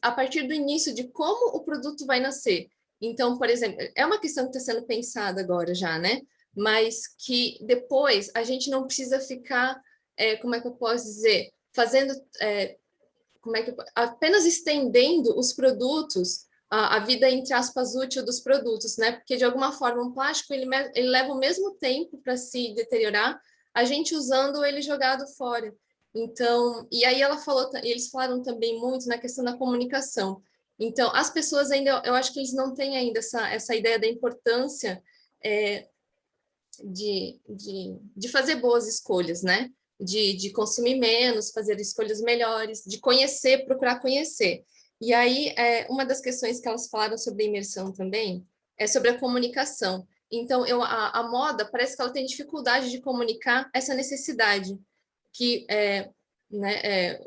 a partir do início de como o produto vai nascer? Então, por exemplo, é uma questão que está sendo pensada agora já, né? Mas que depois a gente não precisa ficar, como é que eu posso dizer, fazendo, apenas estendendo os produtos, a vida, entre aspas, útil dos produtos, né? Porque, de alguma forma, um plástico, ele leva o mesmo tempo para se deteriorar, a gente usando ele jogado fora. Então, e aí eles falaram também muito na questão da comunicação. Então, as pessoas ainda, eu acho que eles não têm ainda essa ideia da importância de fazer boas escolhas, né? De consumir menos, fazer escolhas melhores, de conhecer, procurar conhecer. E aí, uma das questões que elas falaram sobre a imersão também é sobre a comunicação. Então, a moda parece que ela tem dificuldade de comunicar essa necessidade, que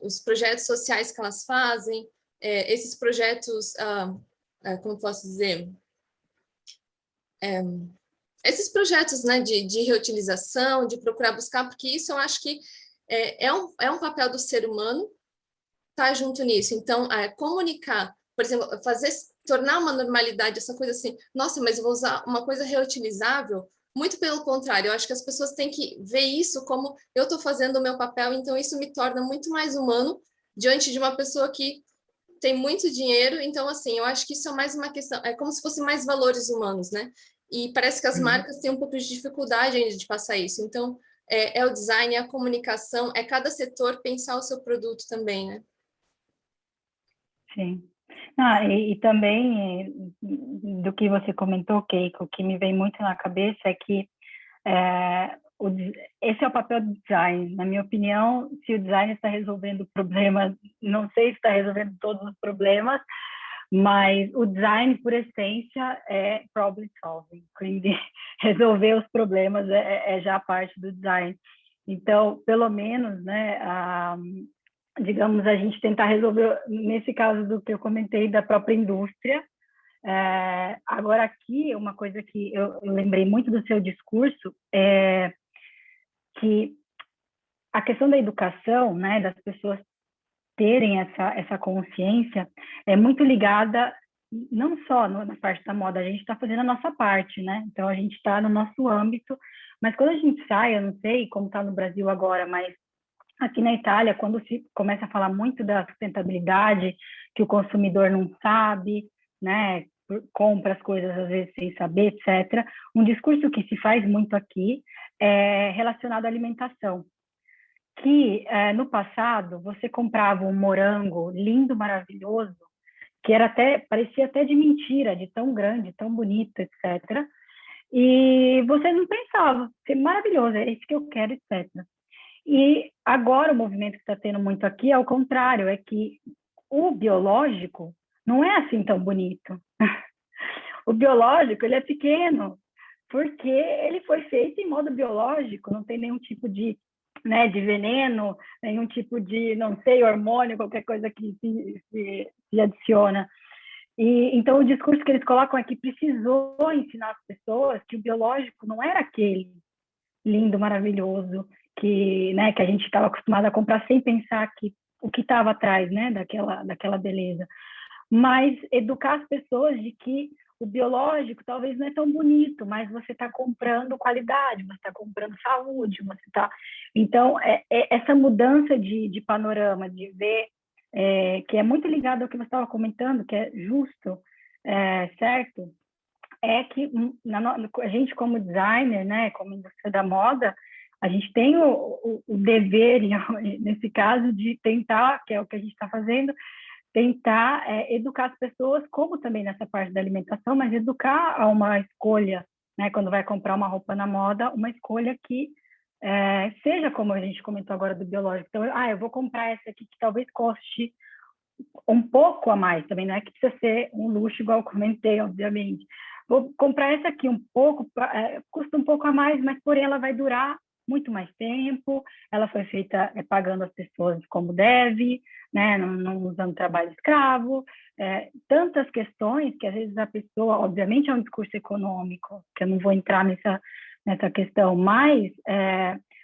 os projetos sociais que elas fazem, esses projetos, como posso dizer, esses projetos, né, de reutilização, de procurar buscar, porque isso eu acho que é um papel do ser humano estar junto nisso. Então, comunicar, por exemplo, tornar uma normalidade, essa coisa assim, nossa, mas eu vou usar uma coisa reutilizável? Muito pelo contrário, eu acho que as pessoas têm que ver isso como eu estou fazendo o meu papel, então isso me torna muito mais humano diante de uma pessoa que tem muito dinheiro. Então, assim, eu acho que isso é mais uma questão, é como se fossem mais valores humanos, né? E parece que as marcas têm um pouco de dificuldade ainda de passar isso. Então, é o design, é a comunicação, é cada setor pensar o seu produto também, né? Sim. E também, do que você comentou, Keiko, o que me vem muito na cabeça é que esse é o papel do design. Na minha opinião, se o design está resolvendo problemas, não sei se está resolvendo todos os problemas, mas o design, por essência, é problem solving. Resolver os problemas é já parte do design. Então, pelo menos, né, digamos, a gente tentar resolver, nesse caso do que eu comentei, da própria indústria. Agora, aqui, uma coisa que eu lembrei muito do seu discurso é que a questão da educação, né, das pessoas terem essa consciência, é muito ligada não só na parte da moda, a gente está fazendo a nossa parte, né? Então, a gente está no nosso âmbito, mas quando a gente sai, eu não sei como está no Brasil agora, mas aqui na Itália, quando se começa a falar muito da sustentabilidade, que o consumidor não sabe, né? Compra as coisas às vezes sem saber, etc. Um discurso que se faz muito aqui é relacionado à alimentação, que no passado você comprava um morango lindo, maravilhoso, que parecia até de mentira, de tão grande, tão bonito, etc. E você não pensava, que maravilhoso, é isso que eu quero, etc. E agora o movimento que está tendo muito aqui é o contrário, é que o biológico não é assim tão bonito. O biológico, ele é pequeno, porque ele foi feito em modo biológico, não tem nenhum tipo de, né, de veneno, nenhum tipo de, não sei, hormônio, qualquer coisa que se adiciona. E então o discurso que eles colocam é que precisou ensinar as pessoas que o biológico não era aquele lindo, maravilhoso, que, né, que a gente estava acostumado a comprar sem pensar que o que estava atrás, né, daquela beleza. Mas educar as pessoas de que o biológico talvez não é tão bonito, mas você está comprando qualidade, você está comprando saúde, você está... Então, essa mudança de panorama, de ver, que é muito ligado ao que você estava comentando, que é justo, certo? É que a gente, como designer, né, como indústria da moda, a gente tem o dever, nesse caso, de tentar, que é o que a gente está fazendo, tentar educar as pessoas, como também nessa parte da alimentação, mas educar a uma escolha, né, quando vai comprar uma roupa na moda, uma escolha que seja como a gente comentou agora do biológico. Então, eu vou comprar essa aqui que talvez custe um pouco a mais, também não é que precisa ser um luxo igual eu comentei, obviamente. Vou comprar essa aqui um pouco, custa um pouco a mais, mas porém ela vai durar muito mais tempo, ela foi feita pagando as pessoas como deve, né, não usando trabalho escravo, tantas questões que às vezes a pessoa, obviamente é um discurso econômico, que eu não vou entrar nessa questão, mas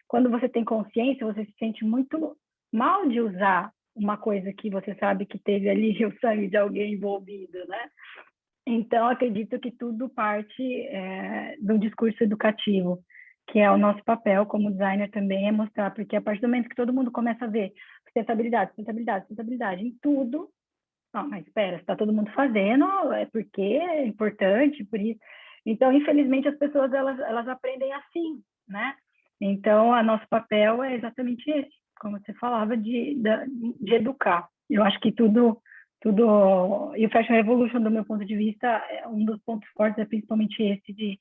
quando você tem consciência, você se sente muito mal de usar uma coisa que você sabe que teve ali o sangue de alguém envolvido, né? Então, acredito que tudo parte do discurso educativo, que é o nosso papel como designer também, é mostrar, porque a partir do momento que todo mundo começa a ver sustentabilidade em tudo, não, mas espera, está todo mundo fazendo, é porque é importante, por isso. Então, infelizmente, as pessoas, elas aprendem assim, né? Então, o nosso papel é exatamente esse, como você falava, de educar. Eu acho que tudo... E o Fashion Revolution, do meu ponto de vista, um dos pontos fortes é principalmente esse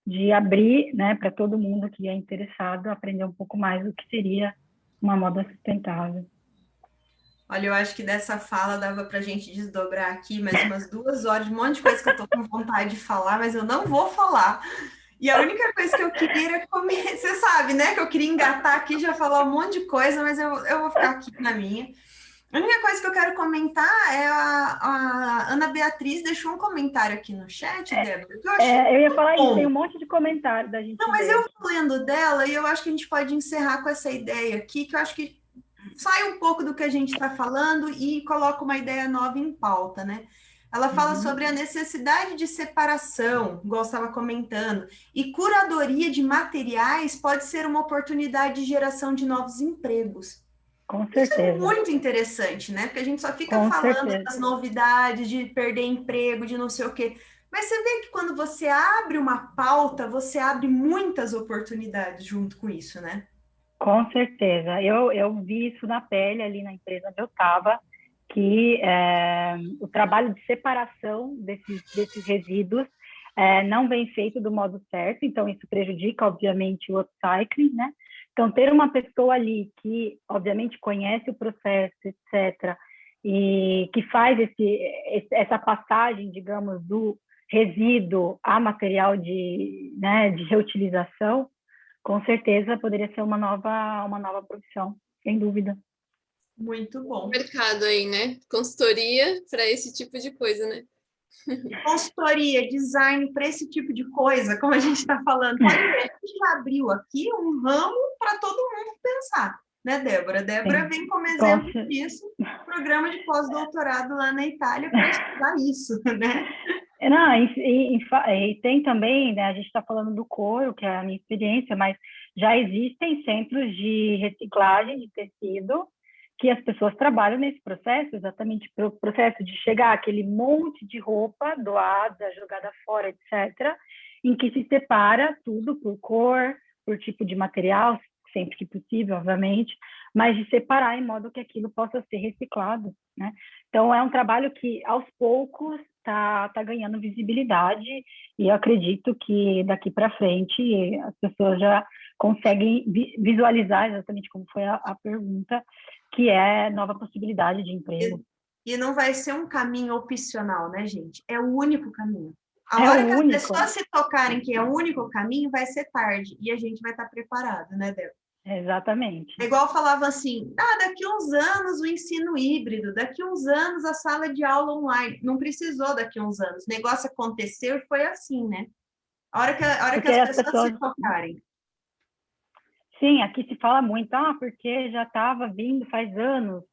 de abrir, né, para todo mundo que é interessado aprender um pouco mais do que seria uma moda sustentável. Olha, eu acho que dessa fala dava para a gente desdobrar aqui mais umas 2 horas, um monte de coisa que eu estou com vontade de falar, mas eu não vou falar. E a única coisa que eu queria era comer, você sabe, né, que eu queria engatar aqui e já falar um monte de coisa, mas eu vou ficar aqui na minha. A única coisa que eu quero comentar é a Ana Beatriz deixou um comentário aqui no chat, Débora. Que eu ia falar isso, tem um monte de comentário da gente. Não, mas eu vou lendo dela e eu acho que a gente pode encerrar com essa ideia aqui, que eu acho que sai um pouco do que a gente está falando e coloca uma ideia nova em pauta, né? Ela fala sobre a necessidade de separação, igual você estava comentando, e curadoria de materiais pode ser uma oportunidade de geração de novos empregos. Com certeza. Isso é muito interessante, né? Porque a gente só fica falando das novidades, de perder emprego, de não sei o quê. Mas você vê que quando você abre uma pauta, você abre muitas oportunidades junto com isso, né? Com certeza. Eu vi isso na pele ali na empresa onde eu estava, que o trabalho de separação desses resíduos não vem feito do modo certo, então isso prejudica, obviamente, o upcycling, né? Então, ter uma pessoa ali que, obviamente, conhece o processo, etc., e que faz essa passagem, digamos, do resíduo a material de reutilização, com certeza poderia ser uma nova profissão, sem dúvida. Muito bom. Mercado aí, né? Consultoria para esse tipo de coisa, né? Consultoria, design para esse tipo de coisa, como a gente está falando. Pode ver, a gente já abriu aqui um ramo para todo mundo pensar. né, Débora? Débora vem como exemplo disso, programa de pós-doutorado lá na Itália para estudar isso, né? Não, e tem também, né, a gente está falando do couro, que é a minha experiência, mas já existem centros de reciclagem de tecido que as pessoas trabalham nesse processo, exatamente para o processo de chegar aquele monte de roupa doada, jogada fora, etc., em que se separa tudo por cor, por tipo de material, sempre que possível, obviamente, mas de separar em modo que aquilo possa ser reciclado, né? Então, é um trabalho que, aos poucos, está ganhando visibilidade e eu acredito que daqui para frente as pessoas já conseguem visualizar exatamente como foi a pergunta, que é nova possibilidade de emprego. E não vai ser um caminho opcional, né, gente? É o único caminho. A hora que as pessoas se tocarem que é o único caminho, vai ser tarde e a gente vai estar preparado, né, Débora? Exatamente. É igual falava assim, daqui uns anos o ensino híbrido, daqui uns anos a sala de aula online. Não precisou daqui uns anos. O negócio aconteceu e foi assim, né? A hora que as pessoas se tocarem. Sim, aqui se fala muito, porque já estava vindo faz anos,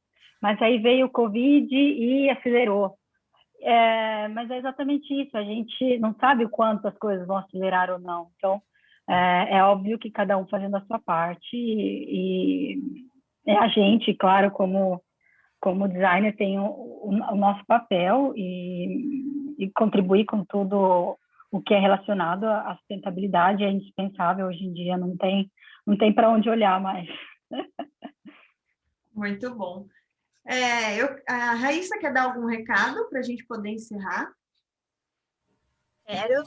mas aí veio o Covid e acelerou. Mas é exatamente isso, a gente não sabe o quanto as coisas vão acelerar ou não. Então, é óbvio que cada um fazendo a sua parte e a gente, claro, como designer, tem o nosso papel e contribuir com tudo o que é relacionado à sustentabilidade é indispensável hoje em dia, não tem para onde olhar mais. Muito bom. A Raíssa quer dar algum recado para a gente poder encerrar?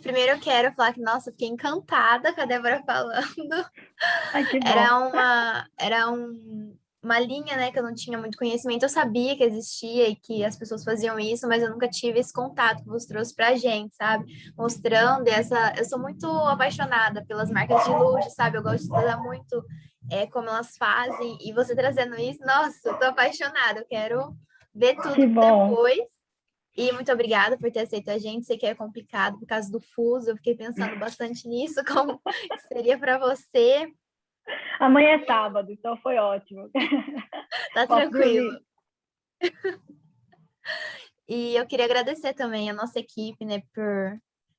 Primeiro eu quero falar que, nossa, fiquei encantada com a Débora falando. Ai, que bom. Era uma linha, né, que eu não tinha muito conhecimento. Eu sabia que existia e que as pessoas faziam isso, mas eu nunca tive esse contato que você trouxe pra gente, sabe? Mostrando eu sou muito apaixonada pelas marcas de luxo, sabe? Eu gosto de estudar muito como elas fazem, e você trazendo isso, nossa, eu tô apaixonada, eu quero ver tudo depois. E muito obrigada por ter aceito a gente. Sei que é complicado por causa do fuso. Eu fiquei pensando bastante nisso, como seria para você. Amanhã é sábado, então foi ótimo. Tá tranquilo. E eu queria agradecer também a nossa equipe, né, por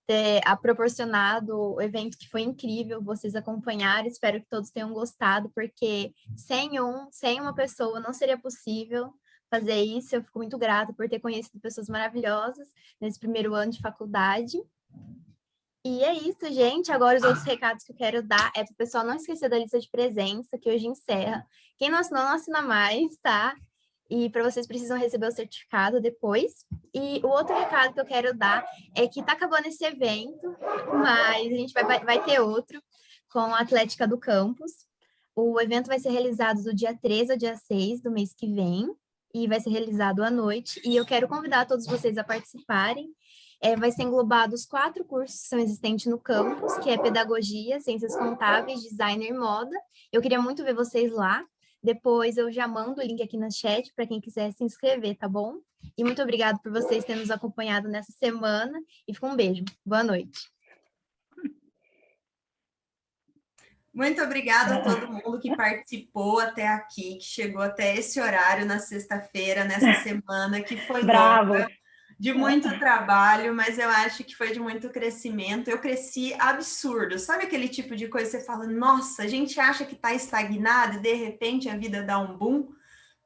ter proporcionado o evento, que foi incrível vocês acompanharem. Espero que todos tenham gostado, porque sem uma pessoa não seria possível fazer isso. Eu fico muito grata por ter conhecido pessoas maravilhosas nesse primeiro ano de faculdade. E é isso, gente. Agora, os outros recados que eu quero dar é para o pessoal não esquecer da lista de presença, que hoje encerra. Quem não assinou, não assina mais, tá? E para vocês precisam receber o certificado depois. E o outro recado que eu quero dar é que tá acabando esse evento, mas a gente vai ter outro com a Atlética do Campus. O evento vai ser realizado do dia 13 ao dia 6 do mês que vem, e vai ser realizado à noite, e eu quero convidar todos vocês a participarem. Vai ser englobado os 4 cursos que são existentes no campus, que é Pedagogia, Ciências Contábeis, Design e Moda. Eu queria muito ver vocês lá. Depois eu já mando o link aqui no chat para quem quiser se inscrever, tá bom? E muito obrigada por vocês terem nos acompanhado nessa semana, e fica um beijo. Boa noite. Muito obrigada a todo mundo que participou até aqui, que chegou até esse horário na sexta-feira, nessa semana, que foi longa, de muito trabalho, mas eu acho que foi de muito crescimento. Eu cresci absurdo. Sabe aquele tipo de coisa que você fala, nossa, a gente acha que está estagnado e de repente a vida dá um boom,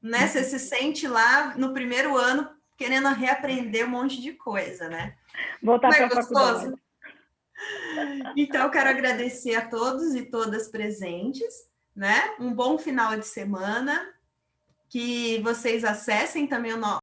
né? Você se sente lá no primeiro ano querendo reaprender um monte de coisa, né? Voltar para a faculdade. Então, eu quero agradecer a todos e todas presentes, né? Um bom final de semana, que vocês acessem também o